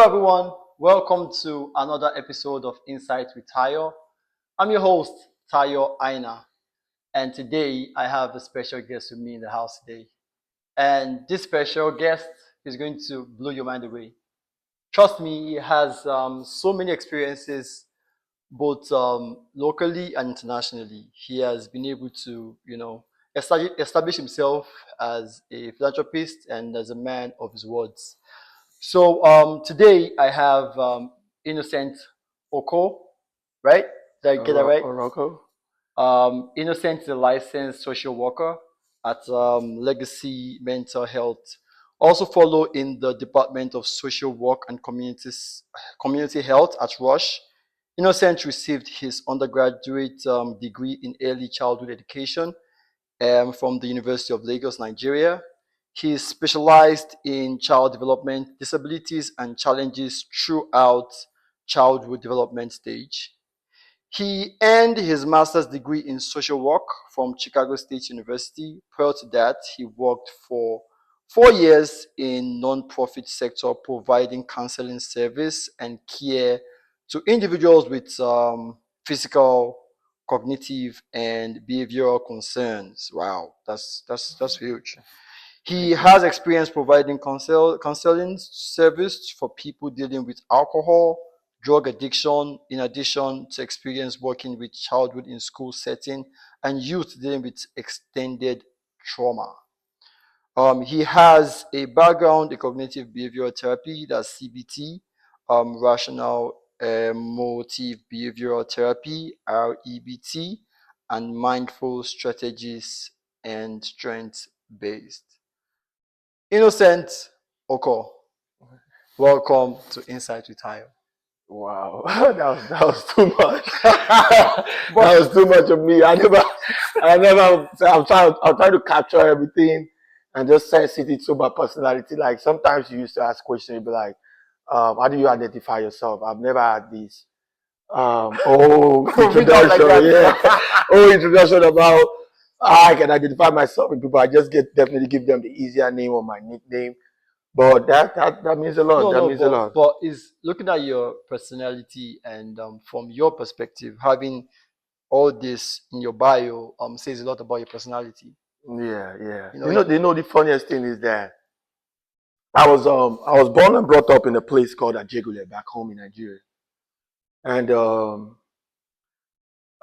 Hello, everyone. Welcome to another episode of Insight with Tayo. I'm your host, Tayo Aina, and today I have a special guest with me in the house today. And this special guest is going to blow your mind away. Trust me, he has so many experiences, both locally and internationally. He has been able to, establish himself as a philanthropist and as a man of his words. So today I have Innocent Oko, right? Did I get that right? Oroko? Innocent is a licensed social worker at Legacy Mental Health. Also follow in the Department of Social Work and Community Health at Rush. Innocent received his undergraduate degree in early childhood education from the University of Lagos, Nigeria. He is specialized in child development, disabilities, and challenges throughout childhood development stage. He earned his master's degree in social work from Chicago State University. Prior to that, he worked for 4 years in non-profit sector providing counseling service and care to individuals with physical, cognitive, and behavioral concerns. Wow, that's huge. He has experience providing counseling service for people dealing with alcohol, drug addiction, in addition to experience working with childhood in school setting and youth dealing with extended trauma. He has a background in cognitive behavioral therapy, that's CBT, rational emotive behavioral therapy, REBT, and mindful strategies and strength based. Innocent Oko, welcome to Insight with Tayo. Wow, that was too much. That was too much of me. I'm trying to capture everything and just sense it into my personality. Like sometimes you used to ask questions, you'd be like, how do you identify yourself? I've never had this. Introduction, yeah. Introduction about how I can identify myself with people. I just definitely give them the easier name or my nickname. But that means a lot. No, That no, means a lot. but is looking at your personality and from your perspective, having all this in your bio says a lot about your personality. Yeah, yeah. You know, The funniest thing is that I was born and brought up in a place called Ajegule back home in Nigeria. And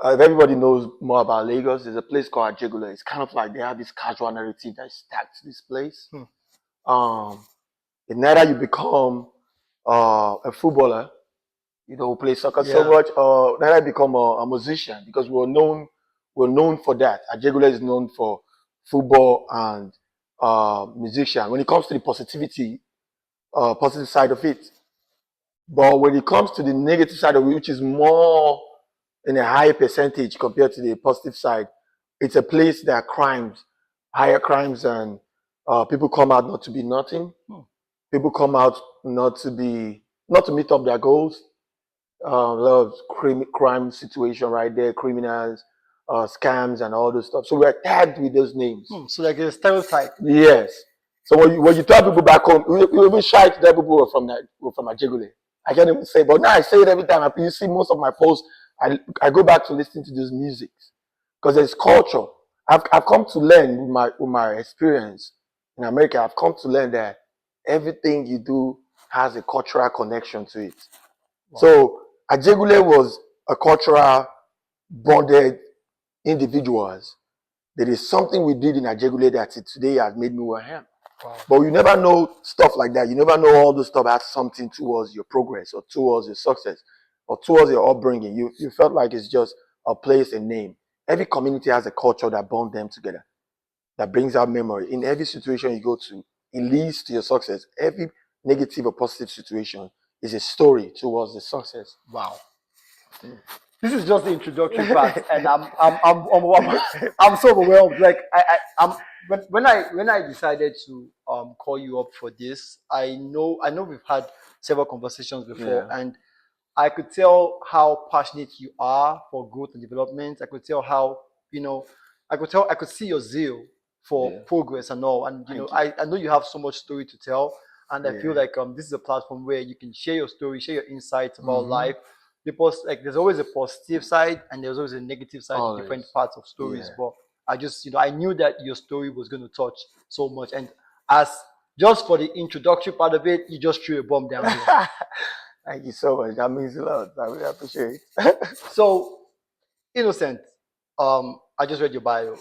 if everybody knows more about Lagos, there's a place called Ajegule. It's kind of like they have this casual narrative that is stacked to this place. Um, it's neither you become a footballer, who plays soccer so Yeah. much, or neither become a musician because we're known for that. Ajegule is known for football and musician. When it comes to the positive side of it, but when it comes to the negative side of it, which is more in a higher percentage compared to the positive side, it's a place that crimes, higher crimes, and people come out not to be nothing. People come out not to meet up their goals. A lot of crime situation right there, criminals, scams, and all those stuff. So we're tagged with those names. So like a stereotype. Yes. So when you tell people back home, we even shy to tell people we're from Ajegule. I can't even say, but now I say it every time. You see most of my posts, I go back to listening to those music because there's culture. I've come to learn with my experience in America. I've come to learn that everything you do has a cultural connection to it. Wow. So Ajegule was a cultural bonded individuals. There is something we did in Ajegule that today has made me who I am. Wow. But you never know stuff like that. You never know all the stuff has something towards your progress or towards your success or towards your upbringing. You felt like it's just a place, a name. Every community has a culture that bonds them together, that brings out memory. In every situation you go to, it leads to your success. Every negative or positive situation is a story towards the success. Wow. This is just the introductory part, and I'm so overwhelmed. Like I'm when I decided to call you up for this, I know we've had several conversations before, Yeah. and I could tell how passionate you are for growth and development. I could tell how I could see your zeal for Yeah. progress and all. And Thank you. I know you have so much story to tell. and I feel Yeah. like this is a platform where you can share your story, share your insights about Mm-hmm. life. Because like there's always a positive side and there's always a negative side to different Always. parts of stories. Yeah. But I just I knew that your story was going to touch so much, and as just for the introductory part of it, you just threw a bomb down there. Thank you so much. That means a lot. I really appreciate it. So Innocent, I just read your bio.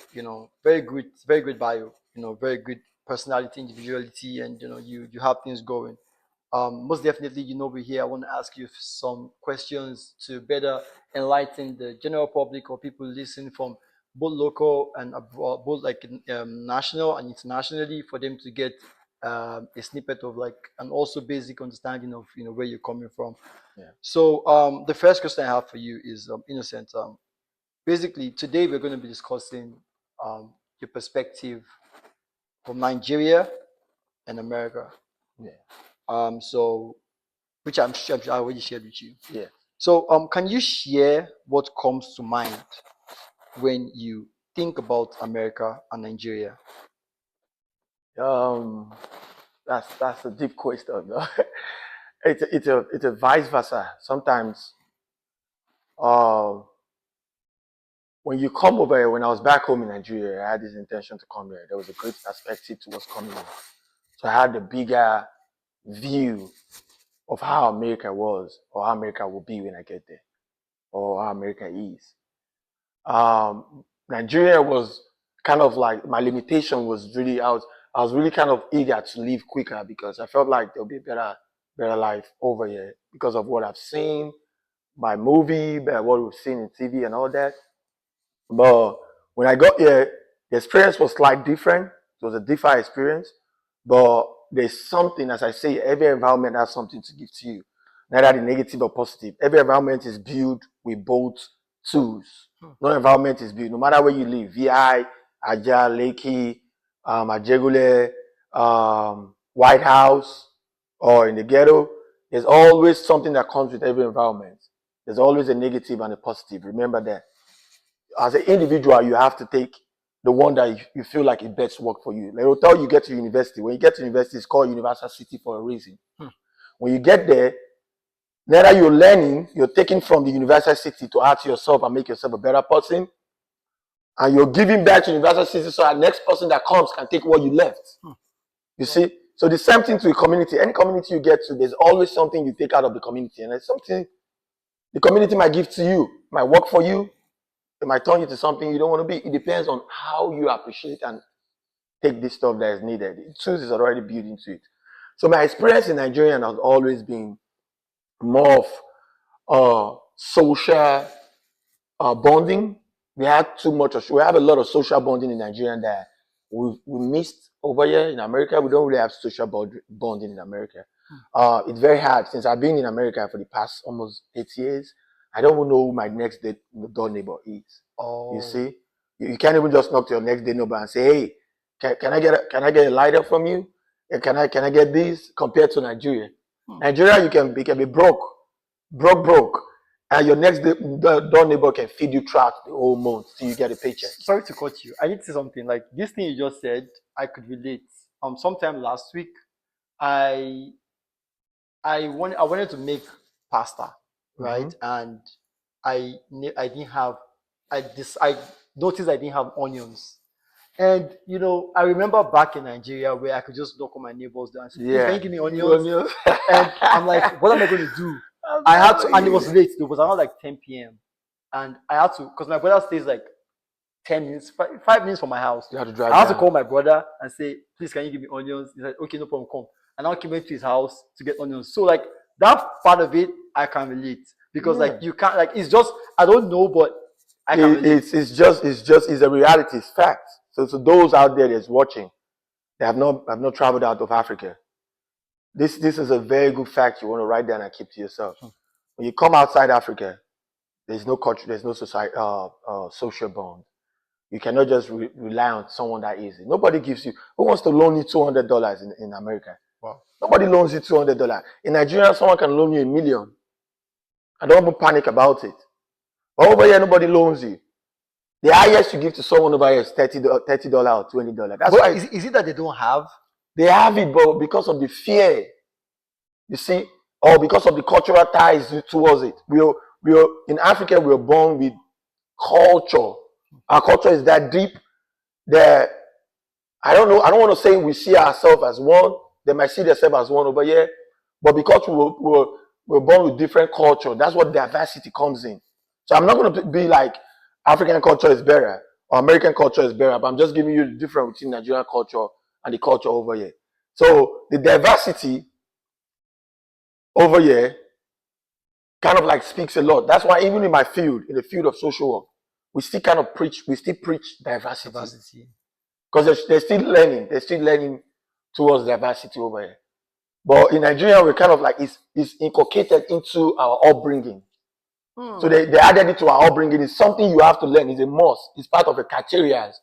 Very good bio. Very good personality, individuality, and you have things going. Most definitely, we're here. I want to ask you some questions to better enlighten the general public or people listening from both local and abroad, both like national and internationally, for them to get a snippet of like and also basic understanding of where you're coming from. Yeah. So the first question I have for you is Innocent. Basically, today we're going to be discussing your perspective from Nigeria and America. Yeah. So which I'm sure I already shared with you. Yeah. So can you share what comes to mind when you think about America and Nigeria? Um, that's a deep question. No? It's a vice versa. Sometimes, uh, when you come over here, when I was back home in Nigeria, I had this intention to come here. There was a great perspective to what's coming here. So I had a bigger view of how America was, or how America will be when I get there, or how America is. Nigeria was kind of like my limitation was really I was really kind of eager to leave quicker because I felt like there'll be a better life over here because of what I've seen by movie, by what we've seen in TV and all that. But when I got here, the experience was slightly different. It was a different experience. But there's something, as I say, every environment has something to give to you, neither the negative or positive. Every environment is built with both tools. No environment is built, no matter where you live, VI, Aja, Lekki, Ajegule, White House, or in the ghetto, there's always something that comes with every environment. There's always a negative and a positive. Remember that as an individual, you have to take the one that you feel like it best work for you. Like they'll tell you get to university. When you get to university, it's called Universal City for a reason. When you get there, neither you're learning, you're taking from the Universal City to add to yourself and make yourself a better person, and you're giving back to Universal City so that next person that comes can take what you left. You see? So the same thing to a community. Any community you get to, there's always something you take out of the community, and there's something the community might give to you, might work for you, it might turn you to something you don't want to be. It depends on how you appreciate and take this stuff that is needed. The tools is already built into it. So my experience in Nigeria has always been more of social bonding. We had too much. We have a lot of social bonding in Nigeria that we missed over here in America. We don't really have social bonding in America. It's very hard since I've been in America for the past almost 8 years. I don't even know who my next door neighbor is. You Oh, see, you can't even just knock to your next door neighbor and say, "Hey, can I get a lighter from you? Can I get this?" Compared to Nigeria, Nigeria you can be broke, and your next door neighbor can feed you trash the whole month till you get a paycheck. sorry to cut you. I need to say something. Like this thing you just said, I could relate. Sometime last week, I I wanted to make pasta, Mm-hmm. right? And I didn't have I noticed I didn't have onions. And I remember back in Nigeria where I could just knock on my neighbor's door and say, please, can you Yeah, give me you onions? and you. And I'm like, what am I going to do? I'm I had to, telling and it was you. late. It was around like 10 p.m. And I had to, because my brother stays like 10 minutes, 5 minutes from my house. You have to I drive had to down. call my brother and say, please, can you give me onions? He said, okay, no problem, come. And I came to his house to get onions. So, like, that part of it, I can relate. Because, like, Yeah. you can't, like, it's just, I don't know, but I can relate. It's a reality. It's fact. So to those out there that's watching, they have not traveled out of Africa. This is a very good fact you want to write down and keep to yourself. When you come outside Africa, there's no culture, there's no society, social bond. You cannot just rely on someone that easy. Nobody gives you. Who wants to loan you $200 in America? Wow. Nobody loans you $200. In Nigeria, someone can loan you 1 million. I don't even panic about it. But over here, nobody loans you. The highest you give to someone over here is $30 or $20 or $20. That's But why is it that they don't have? They have it, but because of the fear, you see, or because of the cultural ties towards it. We are in Africa. We are born with culture. Our culture is that deep that I don't know. I don't want to say we see ourselves as one. They might see themselves as one over here, but because we're born with different culture, that's what diversity comes in. So I'm not going to be like African culture is better or American culture is better, but I'm just giving you the difference between Nigerian culture and the culture over here. So the diversity over here kind of like speaks a lot. That's why even in my field, in the field of social work, we still preach diversity. Diversity. Because they're still learning towards diversity over here. But in Nigeria, we're kind of like it's inculcated into our upbringing. So they added it to our upbringing. It's something you have to learn. It's a must. It's part of the criteria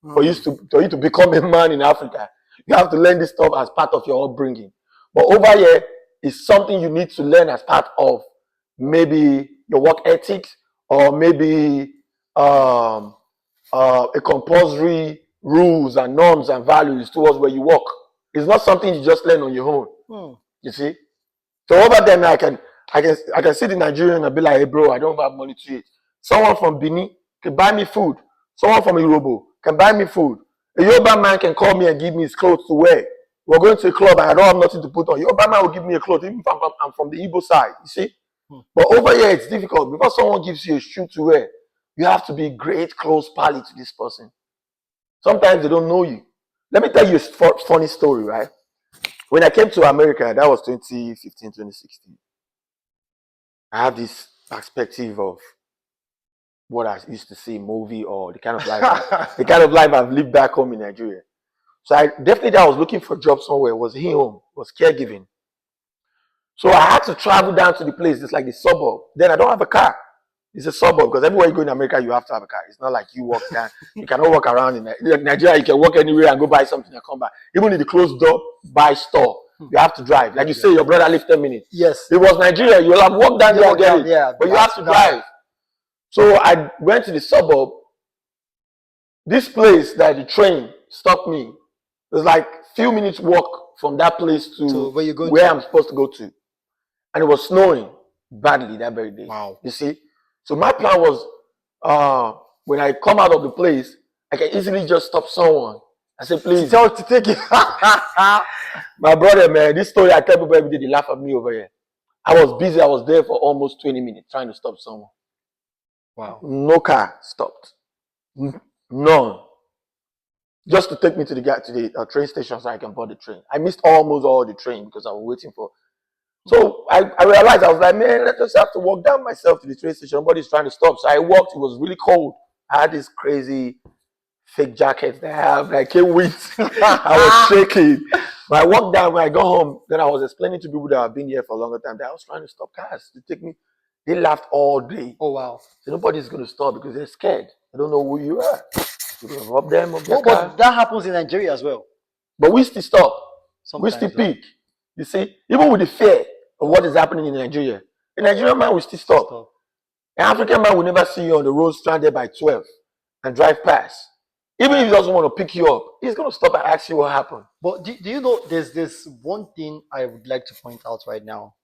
for you to become a man in Africa. You have to learn this stuff as part of your upbringing. But over here, it's something you need to learn as part of maybe your work ethics or maybe a compulsory rules and norms and values towards where you work. It's not something you just learn on your own. You see? So over there now I can sit in Nigeria and be like, hey bro, I don't have money to eat. Someone from Benin can buy me food. Someone from Yoruba can buy me food. A Yoruba man can call me and give me his clothes to wear. We're going to a club and I don't have nothing to put on. Yoruba man will give me a clothes, even if I'm from the Igbo side, you see? But over here it's difficult because someone gives you a shoe to wear. You have to be great close pally to this person. Sometimes they don't know you. Let me tell you a funny story, right? When I came to America, that was 2015, 2016. I have this perspective of what I used to see in movie or the kind of life I've lived back home in Nigeria. So I was looking for a job somewhere. It was here home, it was caregiving. So I had to travel down to the place. It's like the suburb. Then I don't have a car. It's a suburb because everywhere you go in America, you have to have a car. It's not like you walk down. You cannot walk around in Nigeria. You can walk anywhere and go buy something and come back. Even in the closed door buy store, you have to drive. Like you say, your brother lived 10 minutes. Yes. It was Nigeria. You'll have walked down there and get it. Yeah, but you have to drive. So I went to the suburb. This place that the train stopped me. It was like a few minutes walk from that place to where I'm supposed to go to. And it was snowing badly that very day. Wow. You see? So my plan was when I come out of the place, I can easily just stop someone. I say, please. To take it. My brother, man, this story I tell people every day, they laugh at me over here. I was busy. I was there for almost 20 minutes trying to stop someone. Wow. No car stopped. None. Just to take me to the train station so I can board the train. I missed almost all the train because I was waiting for. So I realized, I was like, man, I just have to walk down myself to the train station. Nobody's trying to stop. So I walked. It was really cold. I had this crazy fake jacket that I have. I can't wait. I was shaking. When I walked down, when I got home, then I was explaining to people that have been here for a longer time that I was trying to stop cars to take me. They laughed all day. Oh, wow. So nobody's going to stop because they're scared. They don't know who you are. You're going to rob them of their car. But that happens in Nigeria as well. But we still stop. Sometimes, we still peak. You see, even with the fear of what is happening in Nigeria, a Nigerian man will still stop. An African man will never see you on the road stranded by 12 and drive past. Even if he doesn't want to pick you up, he's going to stop and ask you what happened. But do you know there's this one thing I would like to point out right now,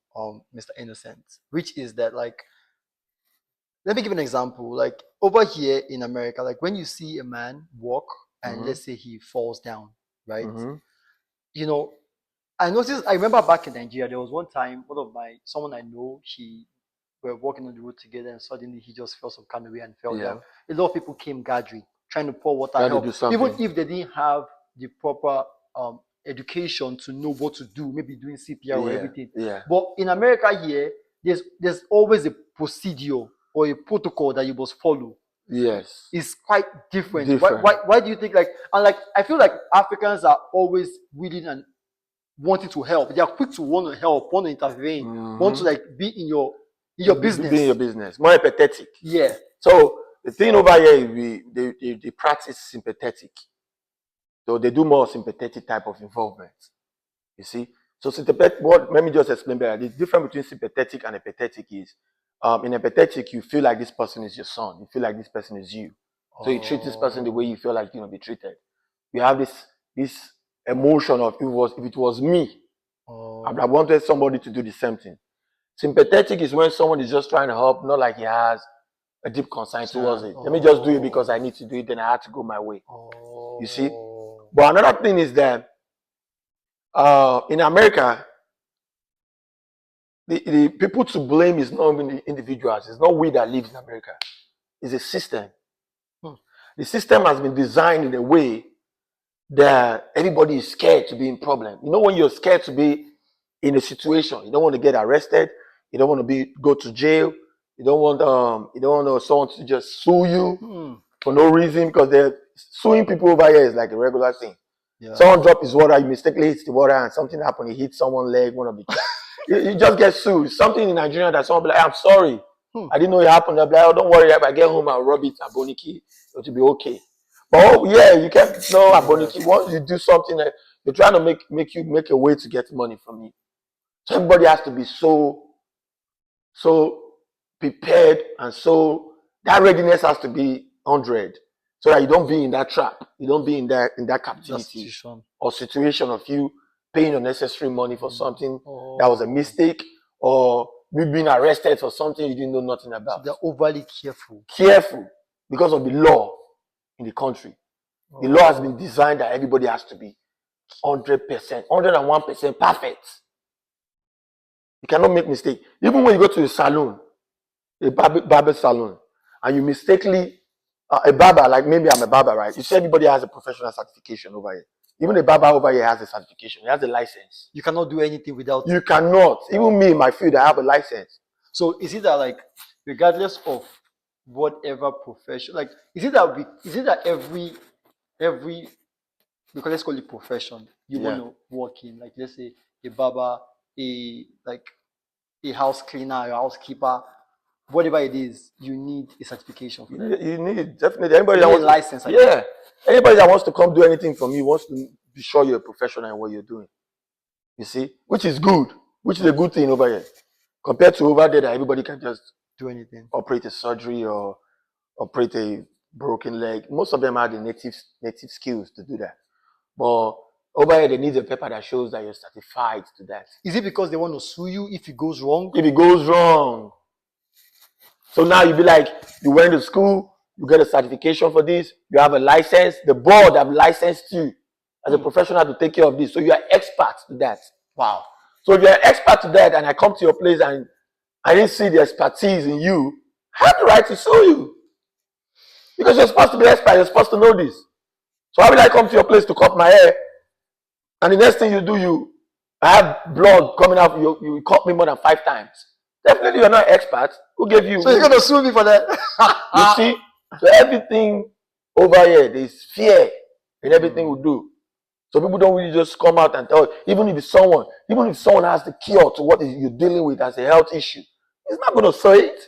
Mr. Innocent, which is that, like, let me give an example. Like over here in America, like when you see a man walk and let's say he falls down, right? You know, I remember back in Nigeria, there was one time, someone I know, we're walking on the road together and suddenly he just fell some kind of way and fell down. A lot of people came gathering, trying to pour water, help, even if they didn't have the proper education to know what to do, maybe doing CPR or everything. But in America here, there's always a procedure or a protocol that you must follow. Yes. It's quite different. Why do you think, like, and like, I feel like Africans are always willing and wanting to help. They are quick to want to help, want to intervene, want to like be in your business. Be in your business. More empathetic. Yeah. So the thing over here is they practice sympathetic. So they do more sympathetic type of involvement. You see? So let me just explain better. The difference between sympathetic and empathetic is in empathetic, you feel like this person is your son. You feel like this person is you. So you treat this person the way you feel like you're gonna be treated. You have this emotion of if it was me, Oh. I wanted somebody to do the same thing. Sympathetic is when someone is just trying to help, not like he has a deep concern towards it. Let me just do it because I need to do it, then I have to go my way. You see? But another thing is that in America, the people to blame is not even the individuals. It's not we that live in America. It's a system. The system has been designed in a way that everybody is scared to be in problem. You know, when you're scared to be in a situation, you don't want to get arrested, you don't want to go to jail, you don't want someone to just sue you for no reason, because they're suing people over here is like a regular thing. Yeah. Someone dropped his water, he mistakenly hits the water, and something happened, he hit someone's leg, one of the you just get sued. Something in Nigeria that someone be like, I'm sorry, I didn't know it happened. They'll be like, oh, don't worry, if I get home, I'll rub it at Boniki, it'll be okay. But oh, yeah, you can't know Aboniki. Once you do something, you're trying to make a way to get money from me. So everybody has to be so prepared, and so that readiness has to be 100, so that you don't be in that trap, you don't be in that captivity or situation of you paying unnecessary money for something that was a mistake, or you being arrested for something you didn't know nothing about. So they're overly careful because of the law in the country. The law has been designed that everybody has to be 100%, 101% perfect. You cannot make mistake. Even when you go to a salon, a barber salon, and you mistakenly, a barber, like maybe I'm a barber, right? You see everybody has a professional certification over here. Even a barber over here has a certification. He has a license. You cannot do anything without it. You cannot. Even me in my field, I have a license. So is it that, like, regardless of whatever profession, like, is it that every because let's call it profession, you want to work in, like, let's say a barber, a house cleaner, a housekeeper, whatever it is, you need a certification for that. You need, definitely. Anybody that wants license. Anybody that wants to come do anything from you wants to be sure you're a professional in what you're doing. You see, which is good, which is a good thing over here, compared to over there that everybody can just do anything, operate a surgery or operate a broken leg. Most of them have the native skills to do that. But over here, they need a paper that shows that you're certified to that. Is it because they want to sue you if it goes wrong? If it goes wrong. So now you be like, you went to school, you get a certification for this, you have a license, the board have licensed you as a professional to take care of this. So you are expert to that. Wow. So if you're an expert to that, and I come to your place and I didn't see the expertise in you, I have the right to sue you. Because you're supposed to be expert, you're supposed to know this. So how will I come to your place to cut my hair, and the next thing you do, I have blood coming out, you cut me more than 5 times. Definitely you're not an expert. Who gave you? So you're going to sue me for that? You see? So everything over here, there's fear in everything we do. So people don't really just come out and tell you, even if someone has the cure to what you're dealing with as a health issue, he's not going to say it.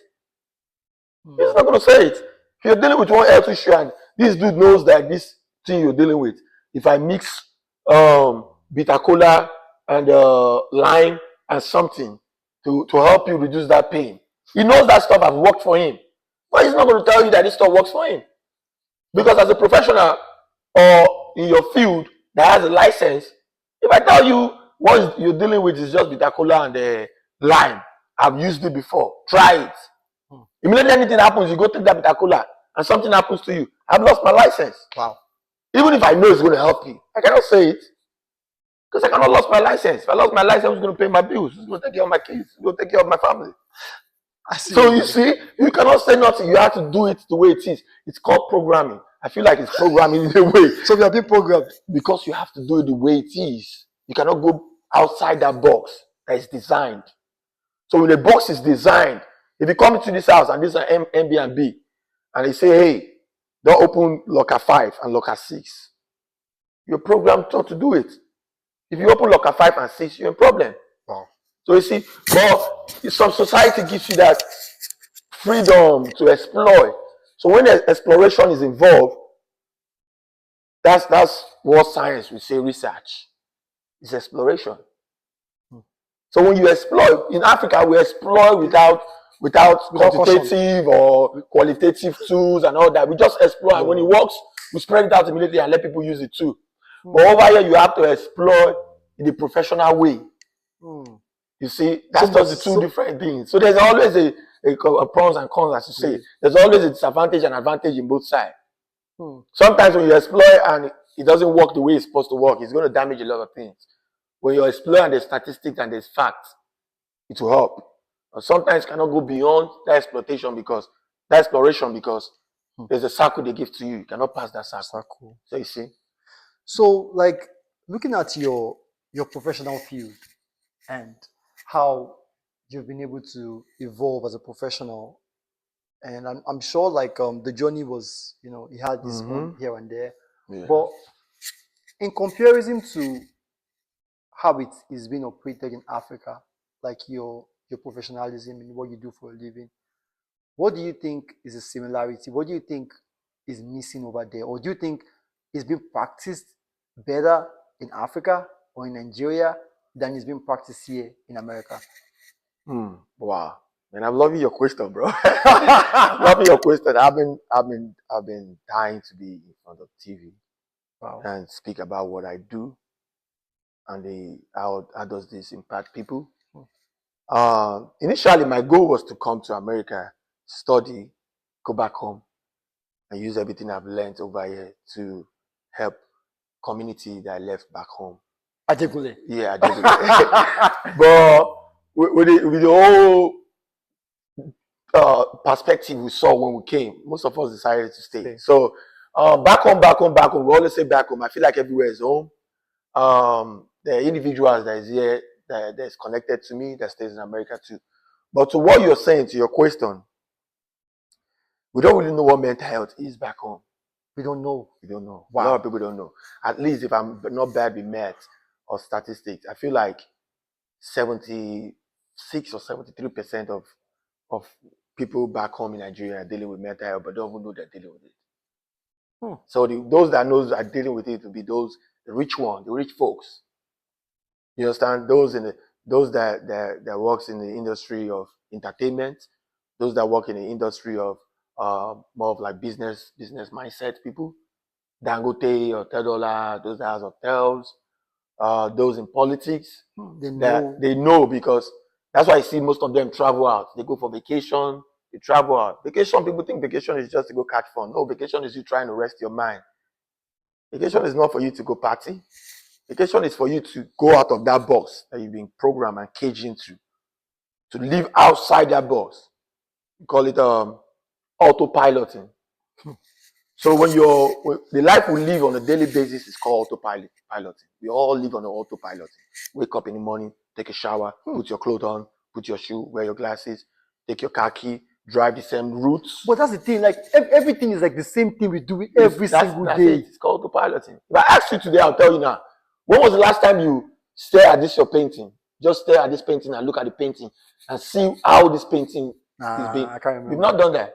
He's not going to say it. If you're dealing with one health issue and this dude knows that this thing you're dealing with, if I mix bitter cola and lime and something to help you reduce that pain, he knows that stuff has worked for him. But he's not going to tell you that this stuff works for him. Because as a professional or in your field that has a license, if I tell you what you're dealing with is just bitter cola and lime, I've used it before, try it. Immediately anything happens, you go take that bitter cola and something happens to you, I've lost my license. Wow. Even if I know it's going to help you, I cannot say it. Because I cannot lose my license. If I lost my license, who's going to pay my bills? Who's going to take care of my kids? Who's going to take care of my family? So you see, you cannot say nothing. You have to do it the way it is. It's called programming. I feel like it's programming in a way. So we are being programmed. Because you have to do it the way it is. You cannot go outside that box that is designed. So when the box is designed, if you come into this house and this is an Airbnb, and they say, hey, don't open locker 5 and locker 6, you're programmed not to do it. If you open locker 5 and 6, you're in problem. Wow. So you see, but some society gives you that freedom to explore. So when exploration is involved, that's what science will say research. It's exploration. So when you explore, in Africa, we explore without quantitative or qualitative tools and all that. We just explore, and when it works, we spread it out immediately and let people use it too. But over here, you have to explore in the professional way. You see, that's just the two different things. So there's always a pros and cons, as you say. There's always a disadvantage and advantage in both sides. Sometimes when you explore and it doesn't work the way it's supposed to work, it's going to damage a lot of things. When you explore and there's statistics and there's facts, it will help. But sometimes you cannot go beyond that exploration because there's a circle they give to you. You cannot pass that circle. So you see. So, like, looking at your professional field and how you've been able to evolve as a professional, and I'm sure like the journey was, it had this one here and there, but in comparison to how it is being operated in Africa, like your professionalism and what you do for a living, what do you think is a similarity? What do you think is missing over there? Or do you think it's being practiced better in Africa or in Nigeria than it's being practiced here in America? Wow. Man, I'm loving your question, bro. Loving your question. I've been dying to be in front of TV and speak about what I do and how does this impact people. Initially, my goal was to come to America, study, go back home, and use everything I've learned over here to help community that I left back home. Ajegule. Yeah, Ajegule. But with the whole perspective we saw when we came, most of us decided to stay. Okay. So back home. We always say back home. I feel like everywhere is home. The individuals that is here, that is connected to me, that stays in America too. But to what you're saying, to your question, we don't really know what mental health is back home. We don't know. Wow. A lot of people don't know. At least if I'm not bad with math or statistics, I feel like 76 or 73% of people back home in Nigeria are dealing with mental health, but don't even know they're dealing with it. So those that knows are dealing with it will be the rich ones, the rich folks. You understand? Those that works in the industry of entertainment, those that work in the industry of more of like business mindset people, Dangote, $10, those that has hotels, those in politics, they know because that's why I see most of them travel out. They go for vacation, they travel out. Vacation, people think vacation is just to go catch fun. No, vacation is you trying to rest your mind. Vacation is not for you to go party. Vacation is for you to go out of that box that you've been programmed and caged into, to live outside that box. We call it autopiloting. So when the life we live on a daily basis is called autopiloting. We all live on autopilot. Wake up in the morning, take a shower, put your clothes on, put your shoe, wear your glasses, take your car key, drive the same routes. But that's the thing, like everything is like the same thing we do every single day. It's called autopiloting. If I ask you today, I'll tell you now. When was the last time you stare at your painting? Just stare at this painting and look at the painting and see how this painting is being. I can't remember. You've not done that.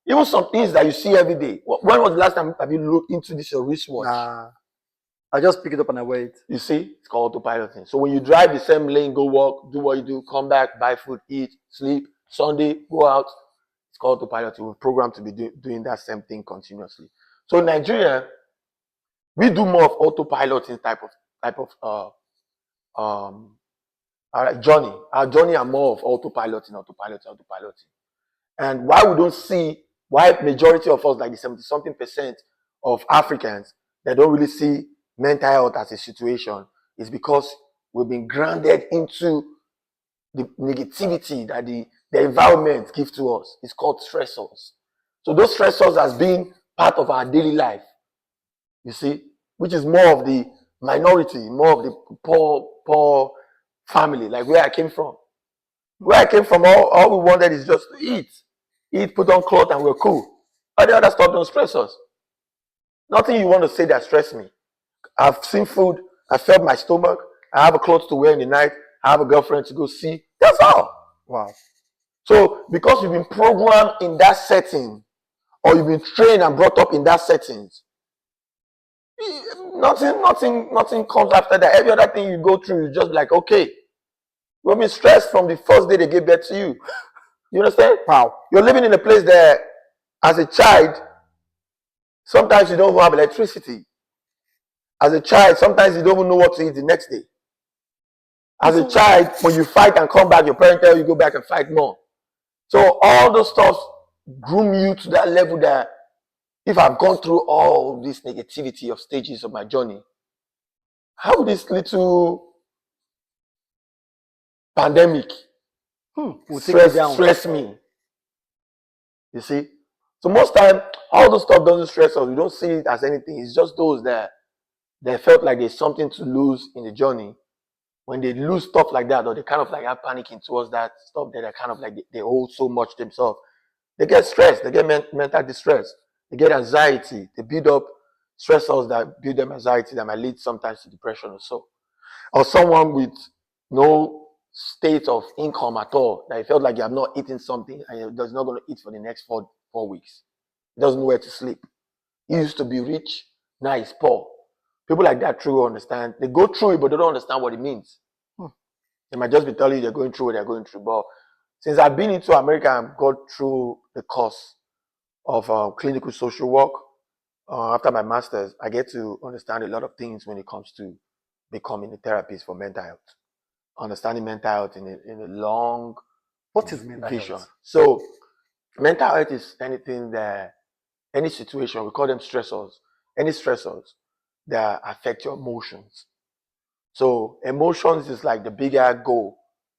Even some things that you see every day. When was the last time have you looked into this your wristwatch? I just pick it up and I wear it. You see, it's called autopiloting. So when you drive the same lane, go walk, do what you do, come back, buy food, eat, sleep, Sunday, go out. It's called autopiloting. We're programmed to be doing that same thing continuously. So in Nigeria, we do more of autopiloting type of our journey. Our journey are more of autopiloting. And why majority of us, like the 70-something% of Africans, that don't really see mental health as a situation is because we've been grounded into the negativity that the environment gives to us. It's called stressors. So those stressors has been part of our daily life, you see, which is more of the minority, more of the poor family, like where I came from. Where I came from, all we wanted is just to eat, put on clothes, and we're cool. All the other stuff don't stress us. Nothing you want to say that stress me. I've seen food, I fed my stomach, I have a clothes to wear in the night, I have a girlfriend to go see. That's all. Wow. So because you've been programmed in that setting, or you've been trained and brought up in that setting, nothing comes after that. Every other thing you go through, you just like, okay. You've been stressed from the first day they gave birth to you. You understand? Wow. You're living in a place that, as a child, sometimes you don't have electricity. As a child, sometimes you don't even know what to eat the next day. As a child, when you fight and come back, your parents tell you go back and fight more. So all those stuff groom you to that level that if I've gone through all this negativity of stages of my journey, how this little pandemic will take you down. stress me? You see? So most time, all those stuff doesn't stress us. We don't see it as anything. It's just those that felt like there's something to lose in the journey. When they lose stuff like that, or they kind of like are panicking towards that stuff, that they're kind of like they hold so much themselves. They get stressed. They get mental distress. They get anxiety. They build up stressors that build them anxiety that might lead sometimes to depression or so. Or someone with no state of income at all, that he felt like you have not eaten something and he's not going to eat for the next 4 weeks. He doesn't know where to sleep. He used to be rich, now he's poor. People like that truly understand. They go through it, but they don't understand what it means. They might just be telling you they're going through what they're going through. But since I've been into America and got through the course of clinical social work, after my master's, I get to understand a lot of things when it comes to becoming a therapist for mental health. Understanding mental health in a long What is mental vision. health? So mental health is anything that, any situation, we call them stressors, any stressors that affect your emotions. So emotions is like the bigger goal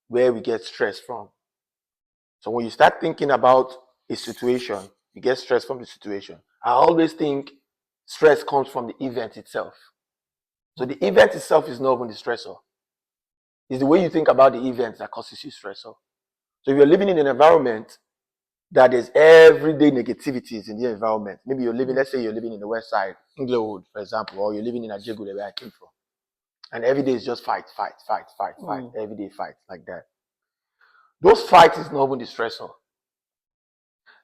where we get stress from. So when you start thinking about a situation, you get stress from the situation. I always think stress comes from the event itself. So the event itself is not even the stressor. It's the way you think about the event that causes you stressor. So if you're living in an environment that there's everyday negativities in the environment, maybe you're living, let's say you're living in the West Side, Inglewood, for example, or you're living in Ajegule, where I came from, and every day is just fight, every day fight like that. Those fights is not even the stressor.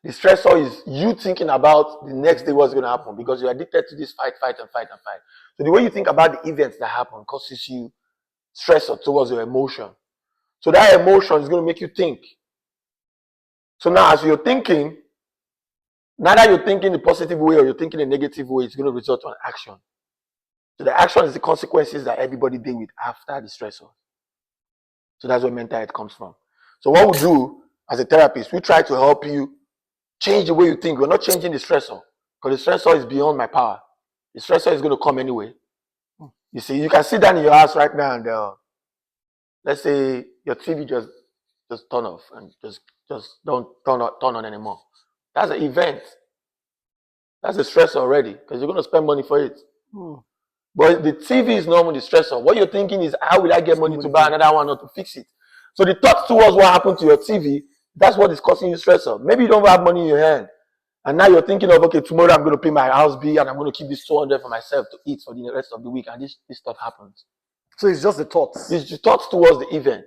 The stressor is you thinking about the next day what's going to happen, because you're addicted to this fight. So the way you think about the events that happen causes you stressor towards your emotion. So that emotion is going to make you think. So now as you're thinking, neither you're thinking the positive way or you're thinking the negative way, it's going to result in action. So the action is the consequences that everybody deal with after the stressor. So that's where mental health comes from. So what we do as a therapist, we try to help you change the way you think. We're not changing the stressor, because the stressor is beyond my power. The stressor is going to come anyway. You see, you can sit down in your house right now and let's say your TV just turn off and just don't turn on anymore. That's an event. That's a stress already, because you're going to spend money for it. But the TV is not only the stressor. What you're thinking is, how will I get money to buy another one or to fix it? So the thought towards what happened to your TV, that's what is causing you stressor. Maybe you don't have money in your hand, and now you're thinking of, okay, tomorrow I'm going to pay my house bill and I'm going to keep this 200 for myself to eat for the rest of the week, and this stuff happens. So it's just the thoughts. It's the thoughts towards the event.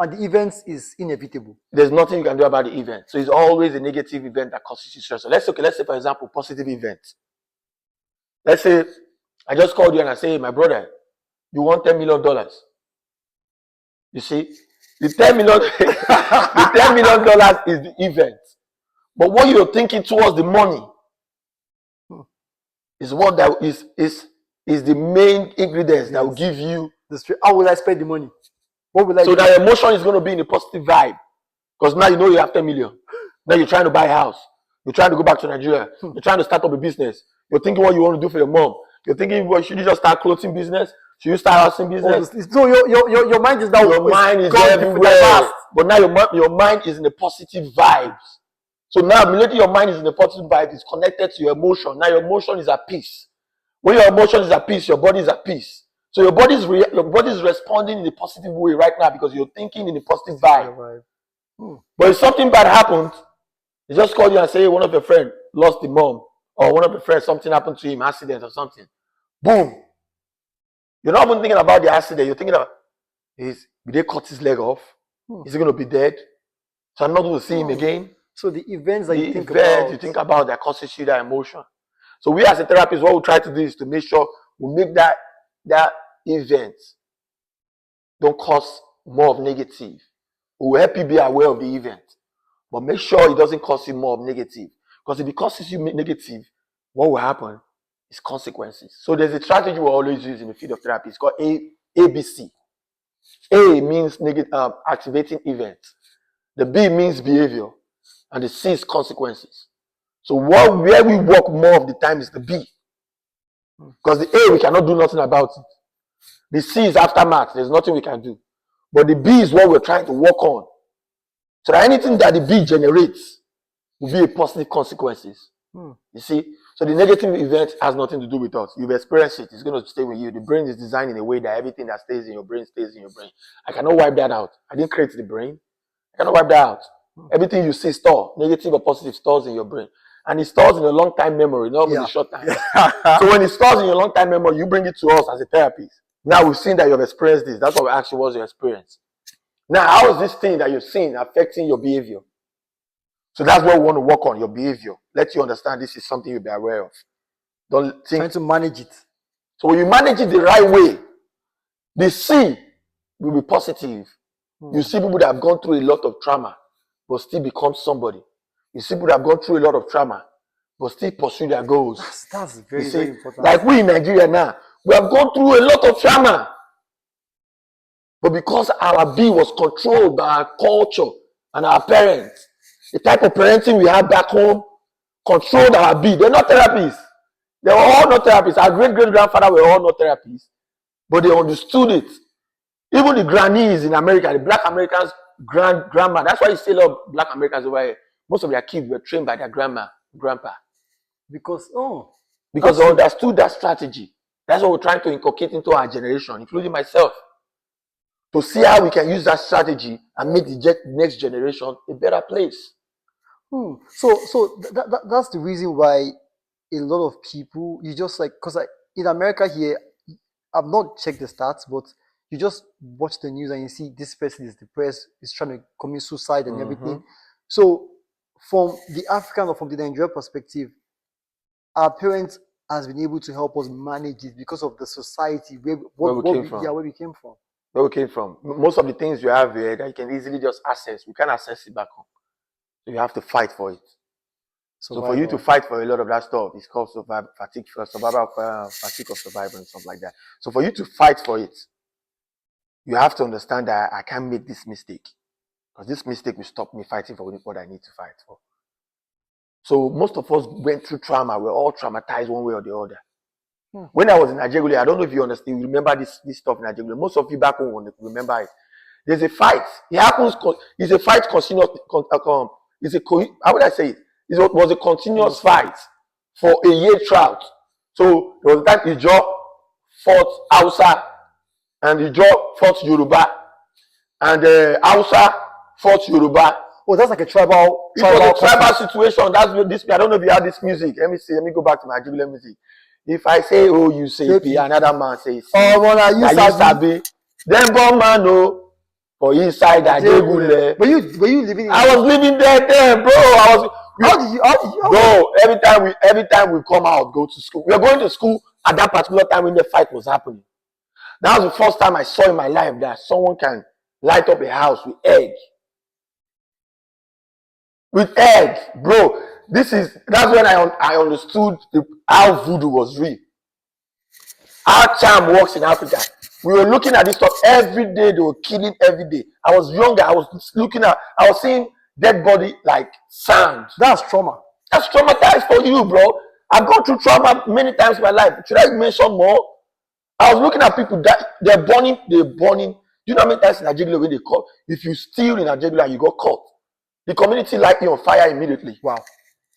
And the event is inevitable. There's nothing you can do about the event. So it's always a negative event that causes you stress. So let's say, for example, positive event. Let's say I just called you and I say, hey, my brother, you want $10 million. You see, the $10 million, the $10 million is the event. But what you're thinking towards the money is what that is the main ingredients that will give you how will I spend the money? What will I so do? that emotion is going to be in a positive vibe. Because now you know you have 10 million. Now you're trying to buy a house. You're trying to go back to Nigeria. You're trying to start up a business. You're thinking what you want to do for your mom. You're thinking, well, should you just start clothing business? Should you start housing business? So your mind is now your mind is everywhere. But now your mind is in a positive vibes. So now immediately your mind is in a positive vibe. It's connected to your emotion. Now your emotion is at peace. When your emotion is at peace, your body is at peace. So your body is responding in a positive way right now because you're thinking in a positive vibe. But if something bad happened, they just call you and say, hey, one of your friends lost the mom, or one of your friends, something happened to him, accident or something. Boom. You're not even thinking about the accident. You're thinking about, did they cut his leg off? Is he going to be dead? So I'm not going to see him again. So the events that you think about that causes you that emotion. So we as a therapist, what we try to do is to make sure we make that event don't cause more of negative. We will help you be aware of the event, but make sure it doesn't cause you more of negative. Because if it causes you negative, what will happen is consequences. So there's a strategy we always use in the field of therapy. It's called ABC. A means negative, activating event. The B means behavior, and the C is consequences. So where we work more of the time is the B, because the A we cannot do nothing about it. The C is aftermath. There's nothing we can do. But the B is what we're trying to work on. So that anything that the B generates will be a positive consequences. You see? So the negative event has nothing to do with us. You've experienced it. It's going to stay with you. The brain is designed in a way that everything that stays in your brain stays in your brain. I cannot wipe that out. I didn't create the brain. I cannot wipe that out. Everything you see store, negative or positive, stores in your brain. And it stores in a long time memory, not with a short time. So when it stores in your long time memory, you bring it to us as a therapist. Now we've seen that you've experienced this. That's what we asked you, what's your experience. Now, how is this thing that you've seen affecting your behavior? So that's what we want to work on, your behavior. Let you understand this is something you'll be aware of. Don't think. Trying to manage it. So when you manage it the right way, the C will be positive. You see people that have gone through a lot of trauma, but still become somebody. You see people that have gone through a lot of trauma, but still pursue their goals. That's very, very important. Like we in Nigeria now, we have gone through a lot of trauma. But because our B was controlled by our culture and our parents, the type of parenting we had back home controlled our B. They're not therapists. They were all not therapists. Our great-great-grandfather were all not therapists. But they understood it. Even the grannies in America, the black Americans, grandma, that's why you see a lot of black Americans over here. Most of their kids were trained by their grandpa. Because they understood that strategy. That's what we're trying to inculcate into our generation, including myself. To see how we can use that strategy and make the next generation a better place. So that's the reason why a lot of people, you just like, because in America here, I've not checked the stats, but you just watch the news and you see this person is depressed, is trying to commit suicide and everything. So from the African or from the Nigerian perspective, our parents has been able to help us manage it because of the society where we came from. Where we came from. Most of the things you have here that you can easily just access, we can't access it back home. So you have to fight for it. So for you to fight for a lot of that stuff, it's called fatigue of survival and stuff like that. So for you to fight for it, you have to understand that I can't make this mistake. Because this mistake will stop me fighting for what I need to fight for. So most of us went through trauma. We're all traumatized one way or the other. When I was in Nigeria, I don't know if you understand, you remember this stuff in Nigeria. Most of you back home will remember it. There's a fight. It happens, it's a fight continuous, how would I say it? It was a continuous fight for a year drought. So there was that Ijo fought Hausa, and Ijo fought Yoruba, and Hausa fought Yoruba. Oh, that's like a tribal. It was a tribal situation. That's what this. I don't know if you had this music. Let me see. Let me go back to my Nigerian music. If I say oh, you say P, another man says C. Oh, well, you sabi. Then bomb man no for inside Ajegule. Were you living in? I was living there, bro. How did you? Bro, every time we come out, go to school. We were going to school at that particular time when the fight was happening. That was the first time I saw in my life that someone can light up a house with egg. With egg, bro. That's when I understood how voodoo was real. How charm works in Africa. We were looking at this stuff every day. They were killing every day. I was younger. I was seeing dead body like sand. That's trauma. That's traumatized for you, bro. I've gone through trauma many times in my life. Should I mention more? I was looking at people that they're burning. Do you know how many times in Nigeria when they caught? If you steal in Nigeria, you got caught. The community light you on fire immediately. Wow.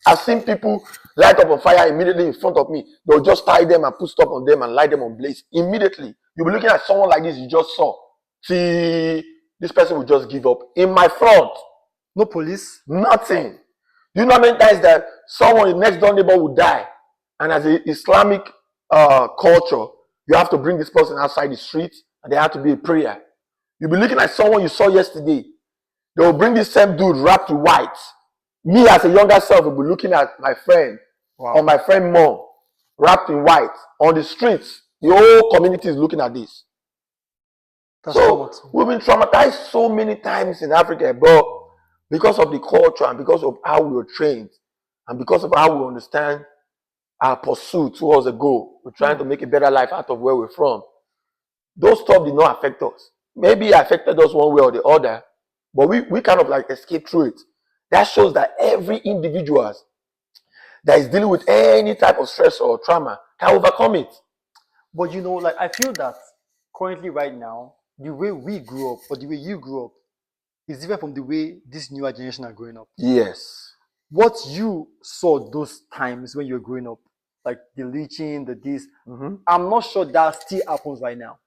I've seen people light up on fire immediately in front of me. They'll just tie them and put stuff on them and light them on blaze immediately. You'll be looking at someone like this you just saw. See, this person will just give up. In my front. No police. Nothing. Do you know how many times that someone in the next door neighbor will die? And as an Islamic culture, you have to bring this person outside the street and there have to be a prayer. You'll be looking at someone you saw yesterday. They will bring this same dude wrapped in white. Me as a younger self will be looking at my friend or my friend mom wrapped in white on the streets. The whole community is looking at this. So we've been traumatized so many times in Africa, but because of the culture and because of how we were trained and because of how we understand our pursuit towards a goal. We're trying to make a better life out of where we're from. Those stuff did not affect us. Maybe it affected us one way or the other, but we kind of like escaped through it. That shows that every individual that is dealing with any type of stress or trauma can overcome it. But like I feel that currently right now, the way we grew up or the way you grew up is different from the way this newer generation are growing up. Yes. What you saw those times when you were growing up, like the leeching, the this, I'm not sure that still happens right now.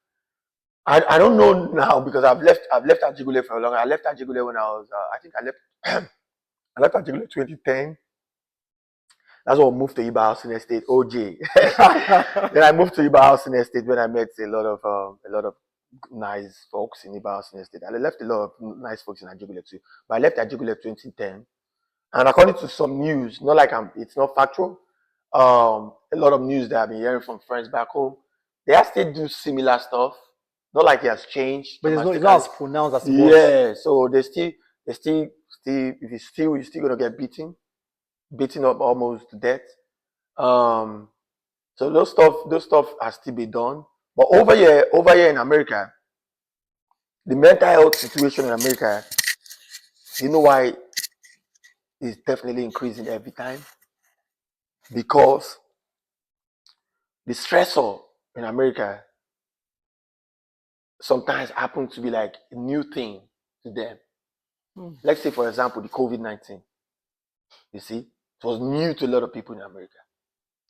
I don't know now because I've left Ajigule for a long. I left Ajigule when I was I think I left I left Ajigule 2010. That's when I moved to Iba Housing Estate, OJ. Then I moved to Iba Housing Estate when I met a lot of nice folks in Iba Housing Estate. I left a lot of nice folks in Ajigule too. But I left Ajigule 2010. And according to some news, not like it's not factual. A lot of news that I've been hearing from friends back home, they are still do similar stuff. Not like it has changed. But it's not as pronounced as it was. Yeah, so they still, if you're still gonna get beaten up almost to death. So those stuff has still been done. But over here in America, the mental health situation in America, you know why it's definitely increasing every time? Because the stressor in America sometimes happens to be like a new thing to them. Let's say, for example, the COVID-19. You see, it was new to a lot of people in America,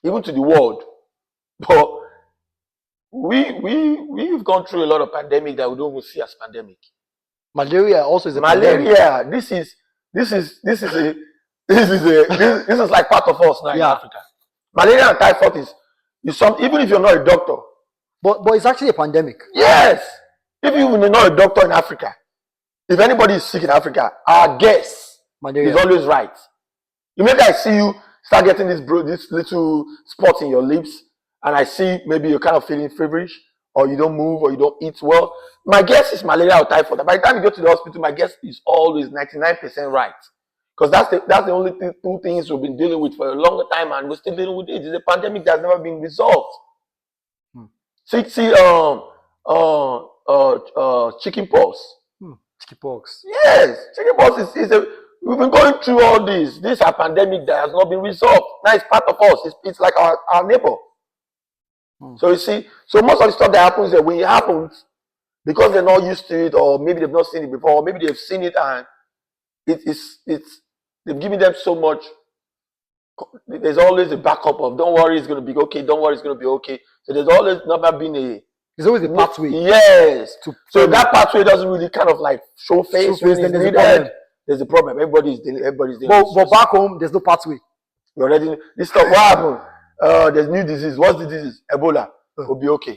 even to the world. But we've gone through a lot of pandemic that we don't even see as pandemic. Malaria also is a pandemic. Malaria. This is like part of us now in Africa. Malaria and typhoid is something. Even if you're not a doctor, but it's actually a pandemic. Yes. If you're not a doctor in Africa, if anybody is sick in Africa, our guess is always right. Maybe I see you start getting this little spot in your lips, and I see maybe you're kind of feeling feverish, or you don't move, or you don't eat well. My guess is malaria or typhoid. By the time you go to the hospital, my guess is always 99% right. Because that's the only two things we've been dealing with for a longer time, and we're still dealing with it. It's a pandemic that's never been resolved. See, chicken pox. Chicken pox. Yes, chicken pox is a. We've been going through all this. This is a pandemic that has not been resolved. Now it's part of us. It's like our neighbor. So you see, so most of the stuff that happens there, when it happens, because they're not used to it, or maybe they've not seen it before, or maybe they've seen it and they've given them so much. There's always a backup of don't worry, it's gonna be okay. Don't worry, it's gonna be okay. So there's always never been there's always a pathway. Yes. So that pathway doesn't really kind of like show face when it's needed. There's a problem. Everybody's dealing. But back home, there's no pathway. We already this stuff. What happened? There's new disease. What's the disease? Ebola. Will be okay.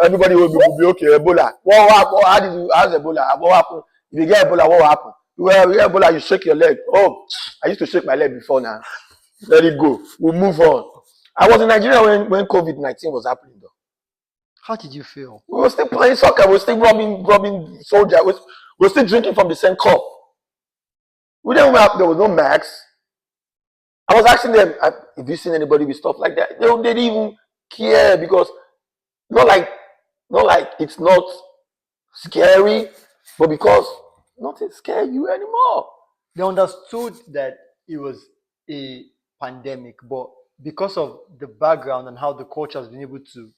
Everybody will be okay. Ebola. What happened? How's Ebola? What happened? If you get Ebola, what happened? Well, you get Ebola, you shake your leg. Oh, I used to shake my leg before now. Let it go. We'll move on. I was in Nigeria when COVID-19 was happening though. How did you feel? We were still playing soccer. We were still robbing soldiers. We were still drinking from the same cup. We didn't have, there was no max. I was asking them, have you seen anybody with stuff like that? They didn't even care because not like it's not scary, but because nothing scares you anymore. They understood that it was a pandemic, but because of the background and how the culture has been able to,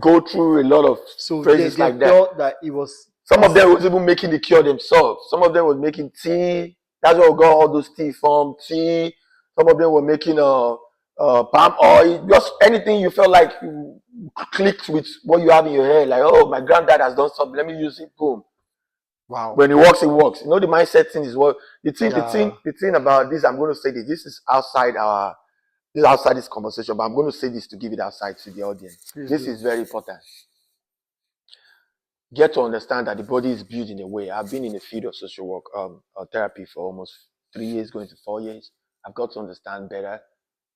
go through a lot of phrases like that. Felt that it was. Some of them was even making the cure themselves. Some of them was making tea. That's where we got all those tea from. Tea. Some of them were making palm oil. Just anything you felt like you clicked with what you have in your head. Like, oh, my granddad has done something. Let me use it. Boom. Wow. When it works, it works. The mindset thing is what the thing about this. I'm going to say this. This is outside this conversation, but I'm going to say this to give it outside to the audience. This is very important. Get to understand that the body is built in a way. I've been in the field of social work, therapy for almost 3 years, going to 4 years. I've got to understand better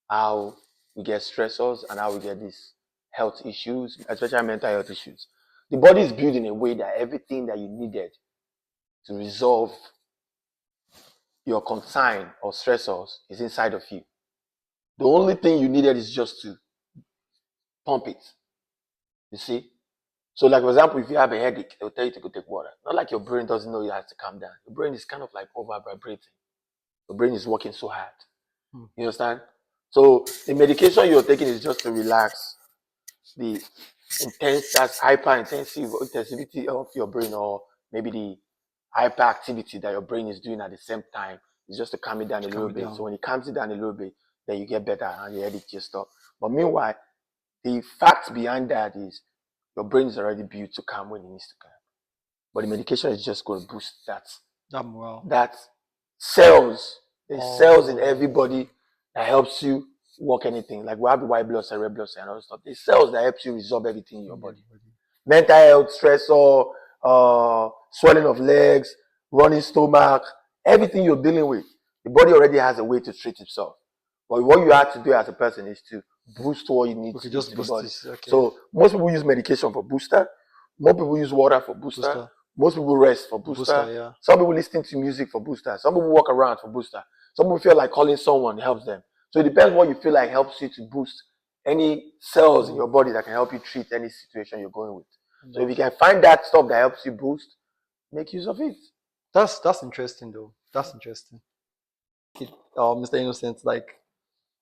how we get stressors and how we get these health issues, especially mental health issues. The body is built in a way that everything that you needed to resolve your concern or stressors is inside of you. The only thing you needed is just to pump it. You see? So, like for example, if you have a headache, they'll tell you to go take water. Not like your brain doesn't know you have to calm down. Your brain is kind of like over vibrating. Your brain is working so hard. You understand? So the medication you're taking is just to relax the that's hyper intensive intensivity of your brain, or maybe the hyperactivity that your brain is doing at the same time. It's just to calm it down a little bit. So when it calms it down a little bit, then you get better and your headache just stop. But meanwhile, the fact behind that is your brain is already built to calm when it needs to calm. But the medication is just going to boost that. That cells. There's cells in everybody that helps you work anything. Like we have the white blood cell, red blood cell, and all that stuff. There's cells that helps you resolve everything in your body. Mental health, stressor, swelling of legs, running stomach, everything you're dealing with. The body already has a way to treat itself. But what you have to do as a person is to boost what you need to just boost the body. So most people use medication for booster. Most people use water for booster. Most people rest for booster. Some people listen to music for booster. Some people walk around for booster. Some people feel like calling someone helps them. So it depends what you feel like helps you to boost any cells in your body that can help you treat any situation you're going with. So if you can find that stuff that helps you boost, make use of it. That's interesting though. That's interesting. Mr. Innocent, like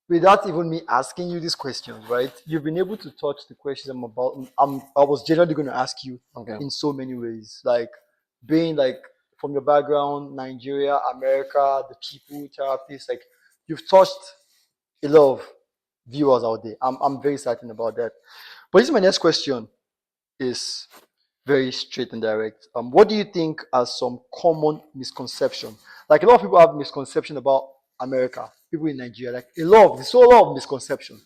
without even me asking you these questions, right? You've been able to touch the questions I'm about. I was generally going to ask you in so many ways, like being like from your background, Nigeria, America, the people, therapists, like you've touched a lot of viewers out there. I'm very certain about that. But this is my next question is very straight and direct. What do you think are some common misconceptions? Like a lot of people have misconception about America, people in Nigeria, like a lot of misconception.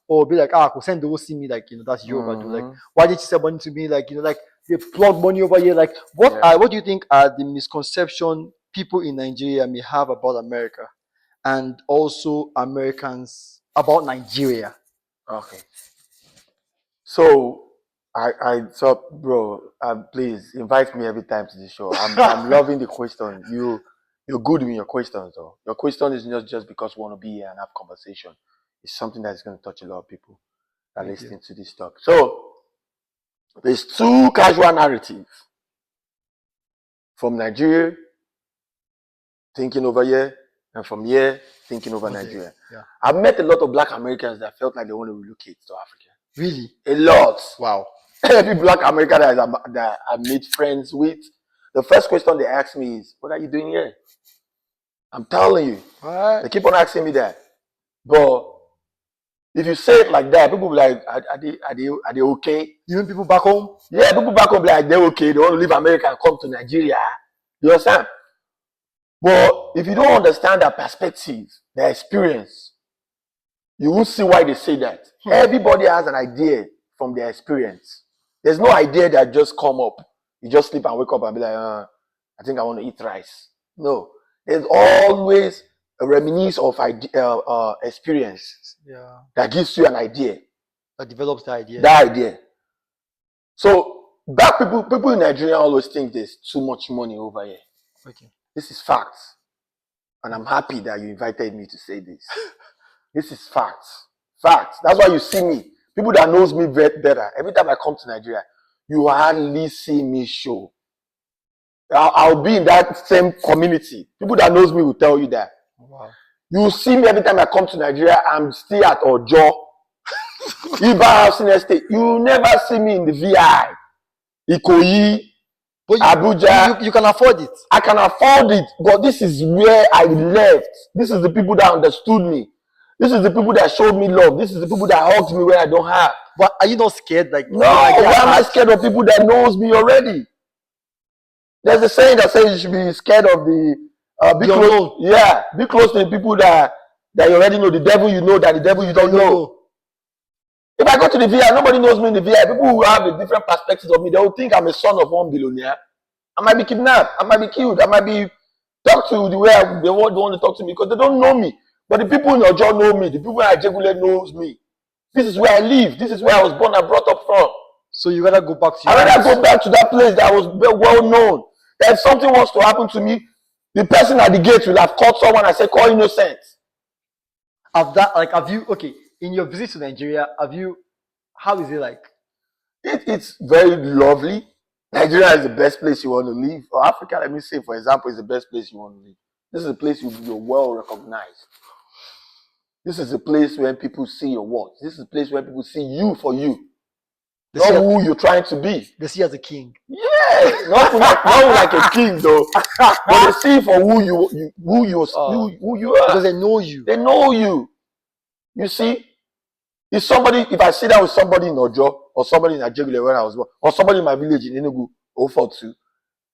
Or be like, send those see me, like, that's Yoruba. Like, why did you send money to me? Like, like they plug money over here. Like, what do you think are the misconception people in Nigeria may have about America and also Americans about Nigeria? Okay. So I thought, bro, please invite me every time to the show. I'm loving the question. You're good with your questions, though. Your question is not just because we want to be here and have conversation. It's something that's going to touch a lot of people that are listening to this talk. So there's two casual narratives from Nigeria thinking over here, and from here thinking over Nigeria. I've met a lot of Black Americans that felt like they want to relocate to Africa. Really? A lot. Wow. Every Black American that I made friends with, the first question they ask me is, what are you doing here? I'm telling you. What? They keep on asking me that. But if you say it like that, people will be like, are they okay? Even people back home? Yeah, people back home be like, they're okay. They want to leave America and come to Nigeria. You understand? But if you don't understand their perspective, their experience, you won't see why they say that. Everybody has an idea from their experience. There's no idea that just come up. You just sleep and wake up and be like, I think I want to eat rice. No. There's always a reminiscence of experience that gives you an idea. That develops the idea. That idea. So Black people in Nigeria always think there's too much money over here. Okay. This is facts. And I'm happy that you invited me to say this. This is facts. Facts. That's why you see me. People that knows me better. Every time I come to Nigeria, you hardly see me show. I'll be in that same community. People that knows me will tell you that. Wow. You see me every time I come to Nigeria, I'm still at Ojo. Iba Housing Estate. You never see me in the VI. Ikoyi. But Abuja. You can afford it. I can afford it. But this is where I left. This is the people that understood me. This is the people that showed me love. This is the people that hugged me where I don't have. But are you not scared? Like, no, why am I scared of people that knows me already? There's a saying that says you should be scared of the be close. Yeah, be close to the people that you already know. The devil you know, that the devil you don't know. If I go to the VI, nobody knows me in the VI. People who have a different perspective of me, they will think I'm a son of one billionaire. I might be kidnapped. I might be killed. I might be talked to the way they want to talk to me because they don't know me. But the people in Ojo know me. The people in Ajegule knows me. This is where I live. This is where I was born and brought up from. So you gotta go back to. I rather go back to that place that was well known. That if something wants to happen to me, the person at the gate will have called someone and said, "Call Innocent." have you, okay, in your visit to Nigeria, how is it like? It's very lovely. Nigeria is the best place you want to live. Or Africa, let me say, for example, is the best place you want to live. This is a place you're well recognized. This is a place where people see your worth. This is a place where people see you for you. Not who you're trying to be. They see you as a king. Yeah, not like a king though. But they see for who you are. Because they know you. They know you. You see, if I sit down with somebody in Ojo or somebody in Ajegule where I was born, or somebody in my village in Enugu, 042,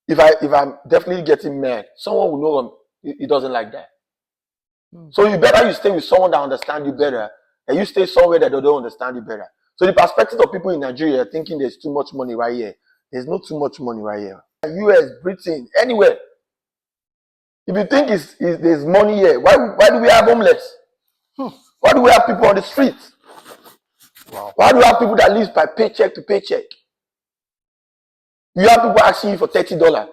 if I'm definitely getting mad, someone will know he doesn't like that. So you stay with someone that understands you better, and you stay somewhere that they don't understand you better. So the perspective of people in Nigeria thinking there's too much money right here. There's not too much money right here. US, Britain, anywhere. If you think there's money here, why do we have homeless? Why do we have people on the streets? Wow. Why do we have people that live by paycheck to paycheck? You have people asking you for $30.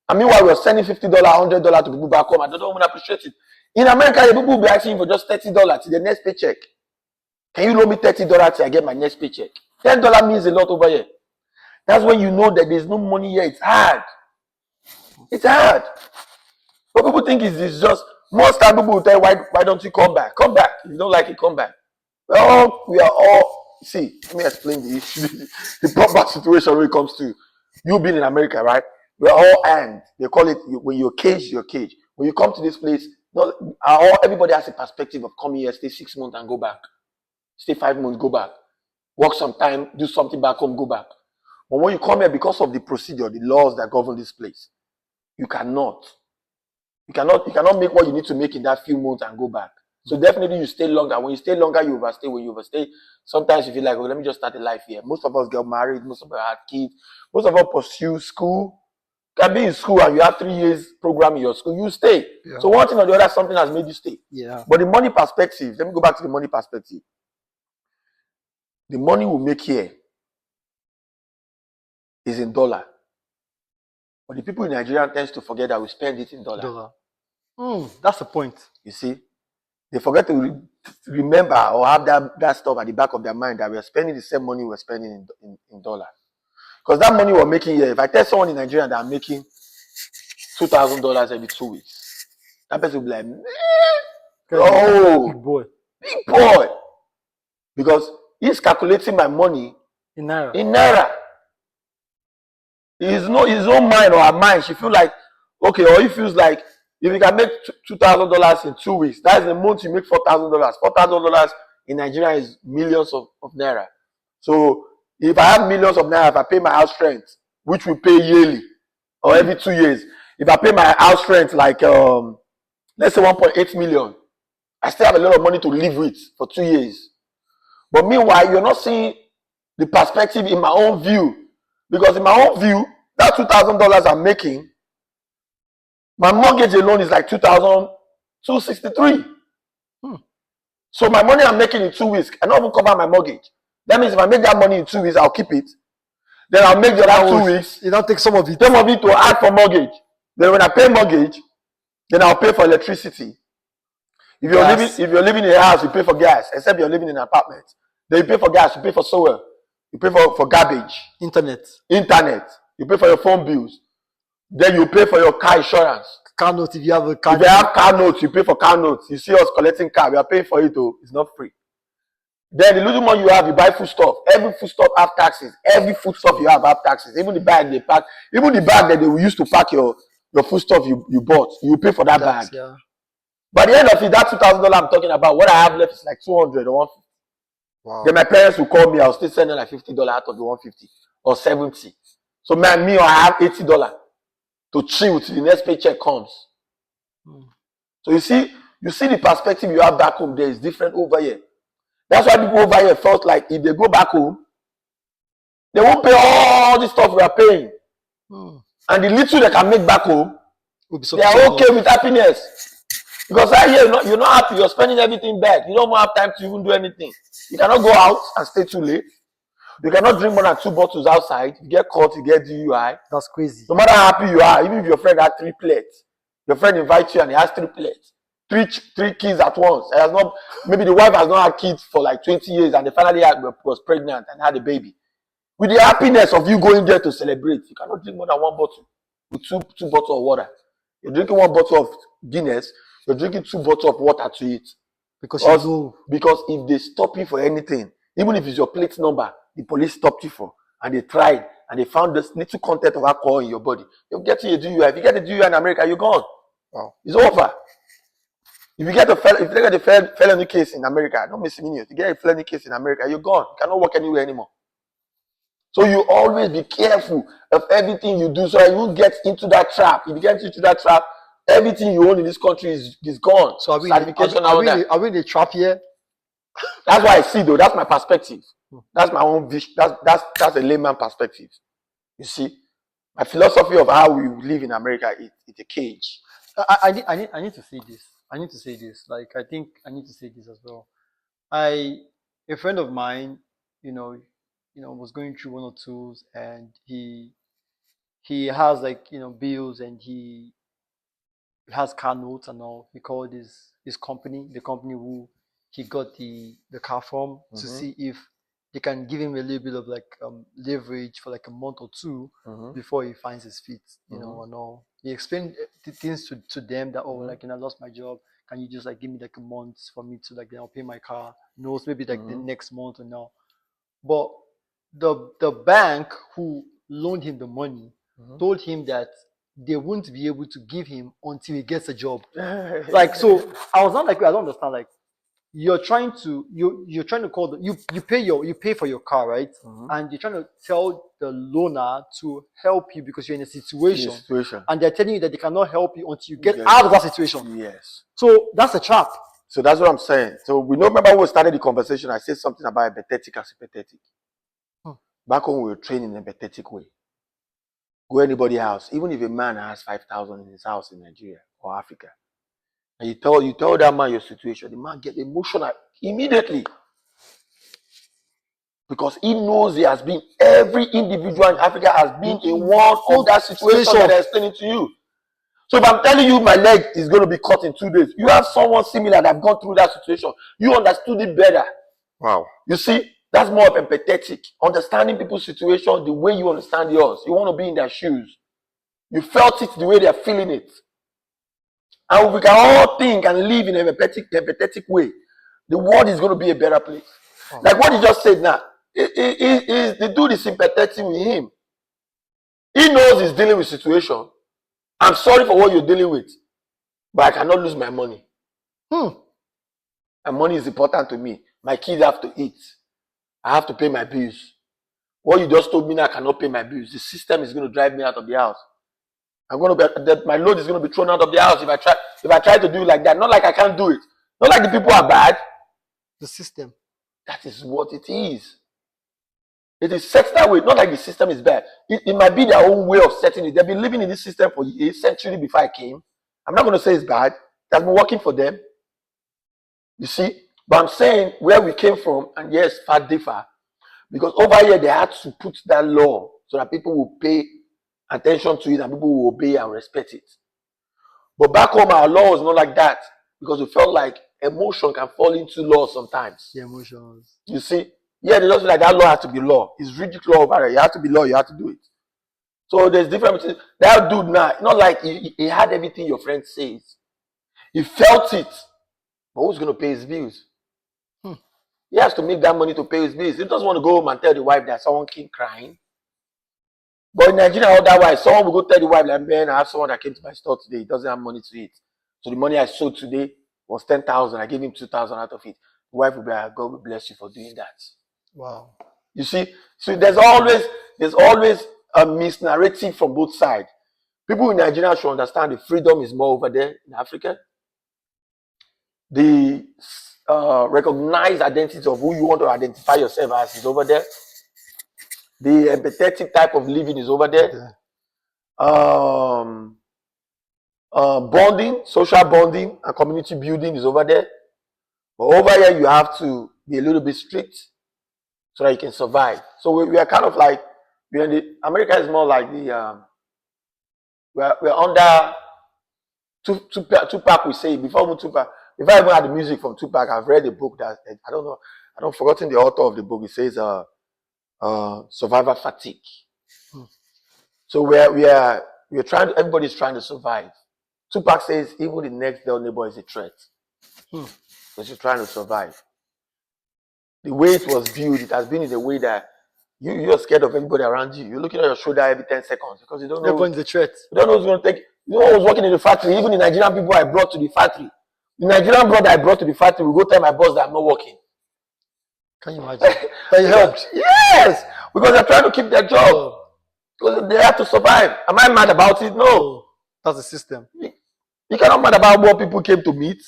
And meanwhile, we're sending $50, $100 to people back home. I don't even appreciate it. In America, people will be asking you for just $30 to the next paycheck. Can you loan me $30 till I get my next paycheck? $10 means a lot over here. That's when you know that there's no money here. It's hard. It's hard. But people think it's just, most time people will tell you, why don't you come back? Come back. If you don't like it, come back. We are all, see, let me explain the issue, the proper situation when it comes to you being in America, right? We're all and they call it, when you're caged, you're caged. When you come to this place, everybody has a perspective of coming here, stay 6 months and go back. Stay 5 months, go back. Work some time, do something back home, go back. But when you come here, because of the procedure, the laws that govern this place, you cannot make what you need to make in that few months and go back. So definitely you stay longer. When you stay longer, you overstay. When you overstay, sometimes you feel like, let me just start a life here. Most of us get married, most of us have kids, most of us pursue school. You can be in school and you have 3 years program in your school, you stay. Yeah. So one thing or the other, something has made you stay. Yeah. But the money perspective, let me go back to the money perspective. The money we make here is in dollar. But the people in Nigeria tends to forget that we spend it in dollar. That's the point. You see? They forget to remember or have that stuff at the back of their mind that we're spending the same money we're spending in dollar. Because that money we're making here, if I tell someone in Nigeria that I'm making $2,000 every 2 weeks, that person will be like, man, big boy. Big boy. Because he's calculating my money in naira. His own mind or her mind, she feels like, okay, or he feels like, if you can make $2,000 in 2 weeks, that is a month you make $4,000. $4,000 in Nigeria is millions of naira. So if I have millions of naira, if I pay my house rent, which we pay yearly or every 2 years, if I pay my house rent like let's say 1.8 million, I still have a lot of money to live with for 2 years. But meanwhile, you're not seeing the perspective in my own view. Because in my own view, that $2,000 I'm making, my mortgage alone is like $2,263. So my money I'm making in 2 weeks, I don't even cover my mortgage. That means if I make that money in 2 weeks, I'll keep it. Then I'll make the other 2 weeks. You don't take some of it. Some of it to add for mortgage. Then when I pay mortgage, then I'll pay for electricity. If you're living in a house, you pay for gas, except you're living in an apartment. Then you pay for gas, you pay for soil, you pay for garbage. Internet. You pay for your phone bills. Then you pay for your car insurance. Car note, if you have a car. If you have car notes, you pay for car notes. You see us collecting car, we are paying for it though. It's not free. Then the little money you have, you buy food stuff. Every food stuff have taxes. Every food stuff you have taxes. Even the bag they pack, even the bag that they used to pack your food stuff you bought, you pay for that bag. Yeah. By the end of it, that $2,000 I'm talking about, what I have left is like 200 or 150. Wow. Then my parents will call me, I'll still send them like $50 out of the 150 or 70. So I have $80 to chill till the next paycheck comes. So you see the perspective you have back home there is different over here. That's why people over here felt like if they go back home, they won't pay all the stuff we are paying. And the little they can make back home, they are okay with happiness. Because right here, you're not happy, you're spending everything back. You don't have time to even do anything. You cannot go out and stay too late. You cannot drink more than 2 bottles outside. You get caught, you get DUI. That's crazy. No matter how happy you are, even if your friend had 3 plates, your friend invites you and he has 3 plates. three kids at once. It has not, maybe the wife has not had kids for like 20 years and they finally was pregnant and had a baby. With the happiness of you going there to celebrate, you cannot drink more than one bottle with two bottles of water. You're drinking one bottle of Guinness, you're drinking 2 bottles of water to eat. Because you know. Because if they stop you for anything, even if it's your plate number, the police stopped you for, and they tried, and they found this little content of alcohol in your body, you'll get to a DUI. If you get a DUI in America, you're gone. Wow. It's over. If you get a felony case in America, don't miss a minute. If you get a felony case in America, you're gone. You cannot work anywhere anymore. So you always be careful of everything you do so that you won't get into that trap. If you get into that trap, everything you own in this country is gone. So are we in the trap here? That's why I see, though. That's my perspective. That's my own vision. That's a layman perspective. You see, my philosophy of how we live in America is a cage. I need to say this. I need to say this. Like, I think I need to say this as well. A friend of mine, was going through one or twos, and he has, like, bills, and he has car notes and all. He called his company, the company who he got the car from, to see if they can give him a little bit of, like, leverage for like a month or two before he finds his feet, and all. He explained the things to them that, like, I lost my job. Can you just, like, give me like a month for me to, like, I'll pay my car notes, maybe like the next month or now. But the bank who loaned him the money told him that they won't be able to give him until he gets a job. Like, so I was not like, I don't understand. Like, you're trying to call you pay for your car, right? And you're trying to tell the loaner to help you because you're in a situation, and they're telling you that they cannot help you until you get out of that situation. Yes. So that's a trap. So that's what I'm saying. So we know, remember when we started the conversation, I said something about empathetic and sympathetic. Back when we were trained in an empathetic way. Go anybody's house, even if a man has 5,000 in his house in Nigeria or Africa, and you tell that man your situation, the man gets emotional immediately. Because he knows he has been, every individual in Africa has been in one of that situation that I explained to you. So if I'm telling you my leg is going to be cut in 2 days, you have someone similar that have gone through that situation. You understood it better. Wow. You see, that's more of empathetic. Understanding people's situation the way you understand yours. You want to be in their shoes. You felt it the way they're feeling it. And we can all think and live in an empathetic way. The world is going to be a better place. Wow. Like what you just said now. The dude is sympathetic with him. He knows he's dealing with situation. I'm sorry for what you're dealing with, but I cannot lose my money. And money is important to me. My kids have to eat. I have to pay my bills. What you just told me now, I cannot pay my bills. The system is going to drive me out of the house. My load is going to be thrown out of the house if I try to do it like that. Not like I can't do it. Not like the people are bad. The system. That is what it is. It is set that way. Not like the system is bad. It might be their own way of setting it. They've been living in this system for a century before I came. I'm not going to say it's bad. It has been working for them. You see? But I'm saying where we came from, and yes, far differ. Because over here, they had to put that law so that people will pay attention to it and people will obey and respect it. But back home, our law was not like that. Because we felt like emotion can fall into law sometimes. The emotions. You see? Yeah, they just feel like that law has to be law. It's rigid law over there. You have to be law, you have to do it. So there's difference between that dude now. Not like he had everything your friend says. He felt it. But who's going to pay his bills? He has to make that money to pay his bills. He doesn't want to go home and tell the wife that someone came crying. But in Nigeria, otherwise, someone will go tell the wife, like, man, I have someone that came to my store today. He doesn't have money to eat. So the money I sold today was 10,000. I gave him 2,000 out of it. The wife will be like, God will bless you for doing that. Wow. You see? So there's always a misnarrative from both sides. People in Nigeria should understand the freedom is more over there in Africa. The recognized identity of who you want to identify yourself as is over there. The empathetic type of living is over there. Bonding, social bonding, and community building is over there. But over here, you have to be a little bit strict so that you can survive. So we are kind of like, America is more like we're under Tupac will say before even Tupac, if I even had the music from Tupac, I've read a book that I don't know, I don't forgotten the author of the book. It says survivor fatigue. Hmm. So we're trying to, everybody's trying to survive. Tupac says even the next door neighbor is a threat. Hmm. Because you're trying to survive. The way it was built, it has been in the way that you're scared of anybody around you. You're looking at your shoulder every 10 seconds because Everyone's a threat. you don't know who's going to take. You know, I was working in the factory. Even the Nigerian people I brought to the factory, the Nigerian brother I brought to the factory will go tell my boss that I'm not working. Can you imagine? That helped. Yes, because they're trying to keep their job. Oh. Because they have to survive. Am I mad about it? No. Oh. That's the system. You cannot mad about what people came to meet.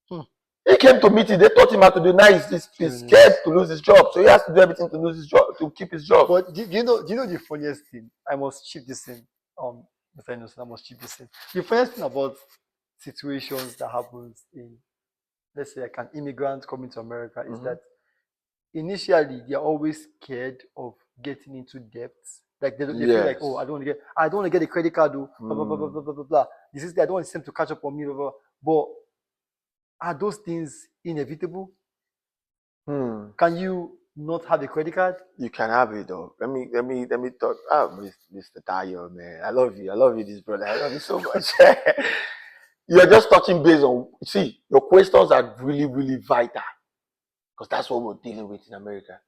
Hmm. He came to meet it. They taught him how to do. Now he's scared to lose his job, so he has to do everything to lose his job, to keep his job. But do you know the funniest thing? I must chip this in. Mr. Innocent, I must chip this in. The funniest thing about situations that happens in, let's say, like an immigrant coming to America is that initially they're always scared of getting into debt. Like they feel like, oh, I don't want to get a credit card, blah blah blah blah blah blah blah. This is I don't want them to catch up on me, blah, blah. But are those things inevitable? Can you not have a credit card? You can have it though. Let me talk. Mr. Tayo, man, I love you, this brother. I love you so much. You're just touching base on. See, your questions are really, really vital because that's what we're dealing with in America.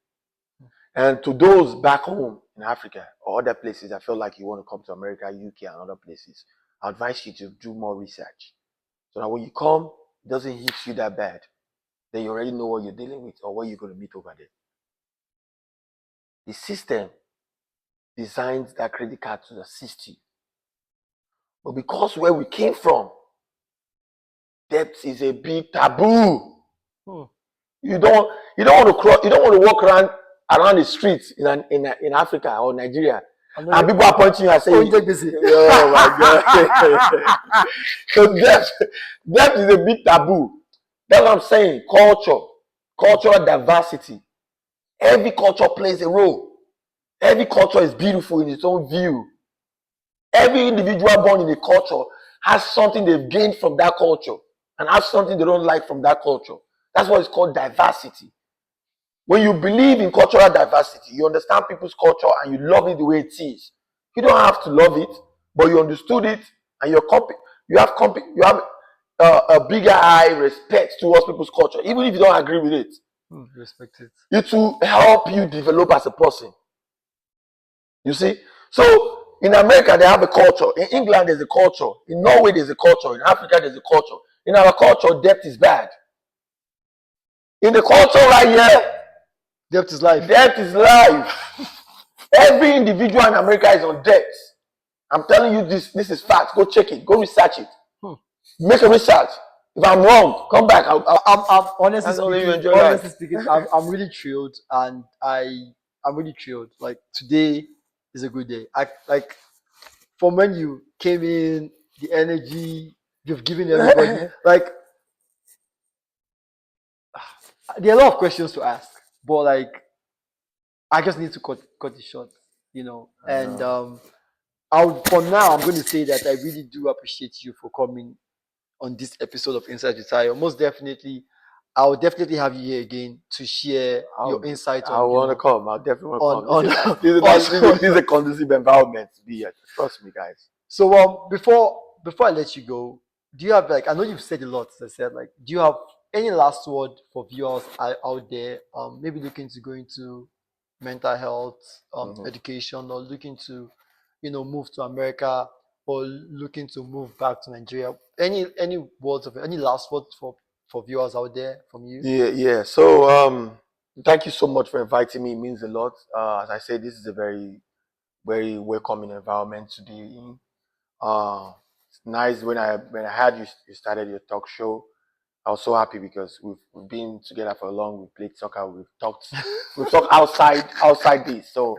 And to those back home in Africa or other places, I feel like you want to come to America, UK, and other places. I advise you to do more research so that when you come, it doesn't hit you that bad. Then you already know what you're dealing with or what you're going to meet over there. The system designs that credit card to assist you. But because where we came from, debt is a big taboo. You don't want to walk around the streets in Africa or Nigeria, and people are pointing you and saying, "Oh my God!" So debt is a big taboo. That's what I'm saying. Cultural diversity. Every culture plays a role. Every culture is beautiful in its own view. Every individual born in a culture has something they've gained from that culture and has something they don't like from that culture. That's what is called diversity. When you believe in cultural diversity, you understand people's culture and you love it the way it is. You don't have to love it, but you understood it and you have a bigger eye respect towards people's culture, even if you don't agree with it. Respect it. It will help you develop as a person. You see? So in America, they have a culture. In England, there's a culture. In Norway, there's a culture. In Africa, there's a culture. In our culture, debt is bad. In the culture right here, debt is life. Debt is life. Every individual in America is on debt. I'm telling you this is fact. Go check it. Go research it. Make a research. If I'm wrong, come back. I'm honestly speaking, I'm really thrilled, and I'm really thrilled. Like today is a good day. Like from when you came in, the energy you've given everybody. Like there are a lot of questions to ask, but like I just need to cut it short, you know. And for now, I'm going to say that I really do appreciate you for coming on this episode of Insightwithtayo. Most definitely, I'll definitely have you here again to share your insights on. I want to come. I'll definitely want to come. This is a conducive environment to be here. Trust me, guys. So before I let you go, do you have I know you've said a lot. As I said, do you have any last word for viewers out there? Maybe looking to go into mental health, education, or looking to, move to America, or looking to move back to Nigeria. Any last words for viewers out there from you? Yeah. So thank you so much for inviting me. It means a lot. As I said, this is a very, very welcoming environment to be in. It's nice when I heard you started your talk show. I was so happy because we've been together for long. We played soccer. We've talked outside this. So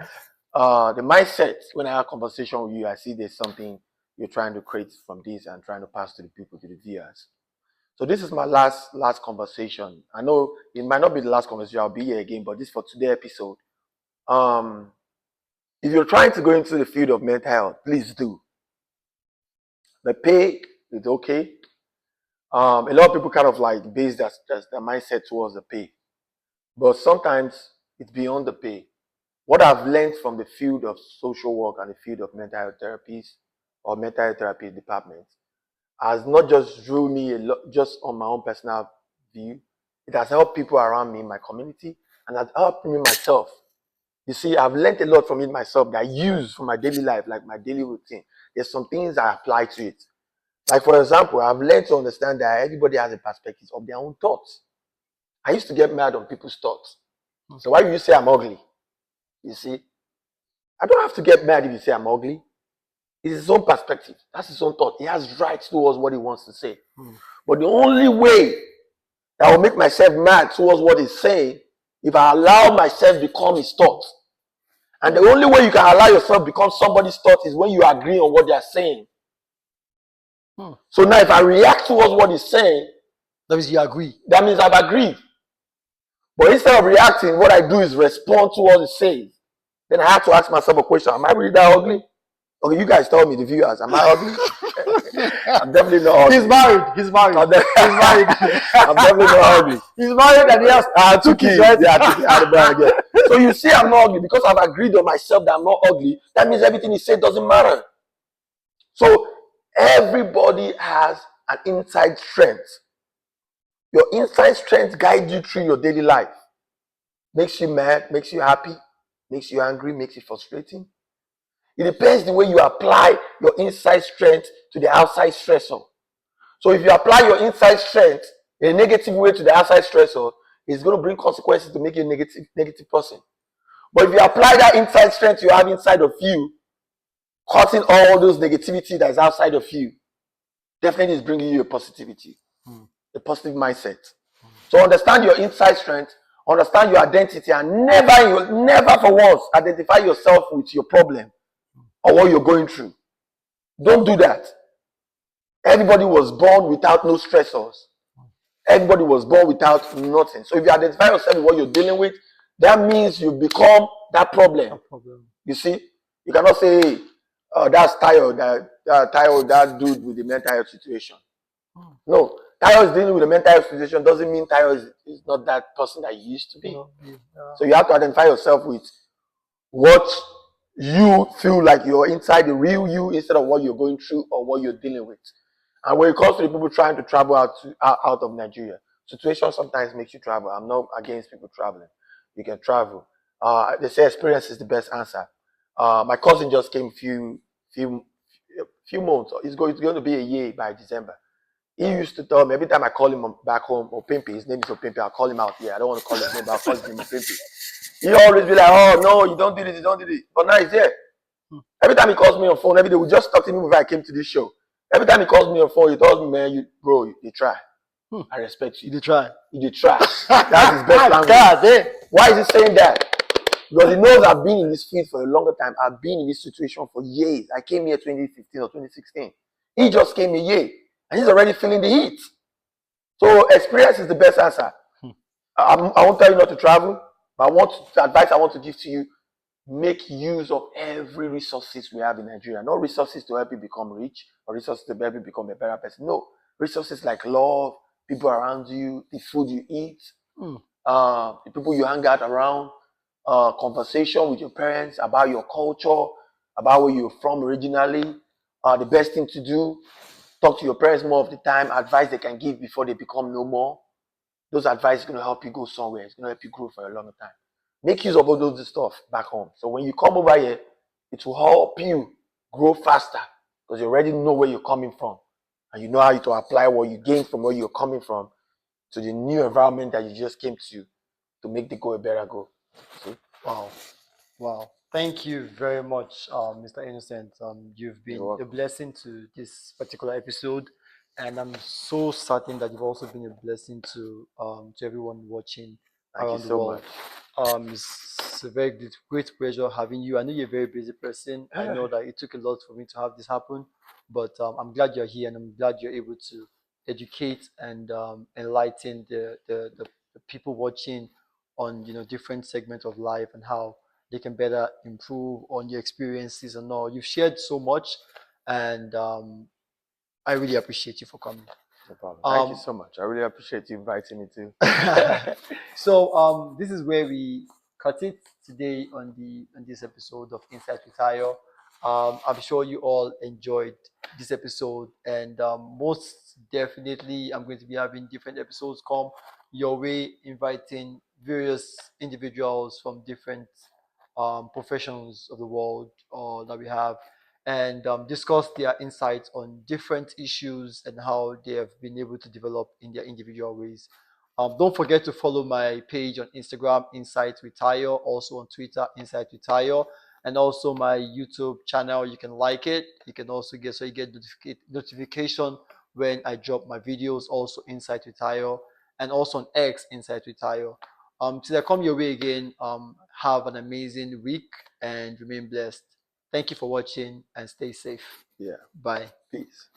the mindset when I have a conversation with you, I see there's something you're trying to create from this and trying to pass to the people, to the viewers. So this is my last conversation. I know it might not be the last conversation. I'll be here again, but this is for today's episode. If you're trying to go into the field of mental health, please do. The pay It's okay. A lot of people kind of like base their mindset towards the pay, but sometimes it's beyond the pay. What I've learned from the field of social work and the field of mental health therapies or mental health therapy departments has not just drew me a lot just on my own personal view. It has helped people around me in my community and has helped me myself. You see, I've learned a lot from it myself that I use for my daily life, like my daily routine. There's some things I apply to it. Like, for example, I've learned to understand that everybody has a perspective of their own thoughts. I used to get mad on people's thoughts. So why do you say I'm ugly? You see, I don't have to get mad if you say I'm ugly. It's his own perspective. That's his own thought. He has rights towards what he wants to say. But the only way that will make myself mad towards what he's saying, if I allow myself become his thought. And the only way you can allow yourself become somebody's thought is when you agree on what they are saying. So now if I react towards what he's saying, That means you agree. that means I've agreed. But instead of reacting, what I do is respond to what he says. Then I have to ask myself a question. Am I really that ugly? Okay, you guys tell me, the viewers, am I ugly? I'm definitely not ugly. He's married. He's married. He's married. I'm definitely not ugly. He's married and he has two kids. right? Yeah, two kids. So you see, I'm not ugly because I've agreed on myself that I'm not ugly. That means everything he said doesn't matter. So everybody has an inside strength. Your inside strength guides you through your daily life. Makes you mad, makes you happy, makes you angry, makes you frustrating. It depends the way you apply your inside strength to the outside stressor. So if you apply your inside strength in a negative way to the outside stressor, it's going to bring consequences to make you a negative person. But if you apply that inside strength you have inside of you, cutting all those negativity that is outside of you, definitely is bringing you a positivity, a positive mindset. So understand your inside strength, understand your identity, and never for once identify yourself with your problem or what you're going through. Don't do that. Everybody was born without no stressors. Everybody was born without nothing. So if you identify yourself with what you're dealing with, that means you become that problem. No problem. You see, you cannot say, hey, that's Tayo, Tayo, that dude with the mental health situation. No, Tayo is dealing with a mental health situation doesn't mean Tayo is not that person that you used to be. So you have to identify yourself with what you feel like you're inside the real you instead of what you're going through or what you're dealing with. And when it comes to the people trying to travel out of Nigeria, situation sometimes makes you travel. I'm not against people traveling. You can travel. They say experience is the best answer. My cousin just came few months. It's going to be a year by December. He used to tell me every time I call him back home, Opimpi, his name is Opimpi, I'll call him out. Yeah, I don't want to call his name, but I'll call his name Opimpi. He always be like, oh no, you don't do this, you don't do this. But now he's here. Every time he calls me on phone, every day we just talk to him before I came to this show. Every time he calls me on phone, he tells me, man, you try. I respect you. You did try. You did try. That's his best language. God, Why is he saying that? Because he knows I've been in this field for a longer time. I've been in this situation for years. I came here 2015 or 2016. He just came a year. And he's already feeling the heat. So experience is the best answer. I won't tell you not to travel, but the advice I want to give to you, make use of every resources we have in Nigeria. Not resources to help you become rich or resources to help you become a better person. No. Resources like love, people around you, the food you eat, the people you hang out around, conversation with your parents about your culture, about where you're from originally. The best thing to do, talk to your parents more of the time, advice they can give before they become no more. Those advice is going to help you go somewhere. It's going to help you grow for a longer time. Make use of all those stuff back home. So when you come over here, it will help you grow faster because you already know where you're coming from. And you know how to apply what you gained from where you're coming from to the new environment that you just came to make the go a better go. See? Wow. Wow. Thank you very much, Mr. Innocent. You've been a blessing to this particular episode, and I'm so certain that you've also been a blessing to everyone watching around the world. It's a very great pleasure having you. I know you're a very busy person. I know that it took a lot for me to have this happen, but I'm glad you're here, and I'm glad you're able to educate and enlighten the people watching on different segments of life and how they can better improve on your experiences and all. You've shared so much, and I really appreciate you for coming. No problem. Thank you so much. I really appreciate you inviting me too. So this is where we cut it today on this episode of Insight with Tayo. I'm sure you all enjoyed this episode, and most definitely, I'm going to be having different episodes come your way, inviting various individuals from different professions of the world that we have, and discuss their insights on different issues and how they have been able to develop in their individual ways. Don't forget to follow my page on Instagram, Insight with Tayo, also on Twitter, Insight with Tayo, and also my YouTube channel. You can like it. You can also get notification when I drop my videos, also Insight with Tayo, and also on X, Insight with Tayo. Till I come your way again, have an amazing week and remain blessed. Thank you for watching and stay safe. Yeah. Bye. Peace.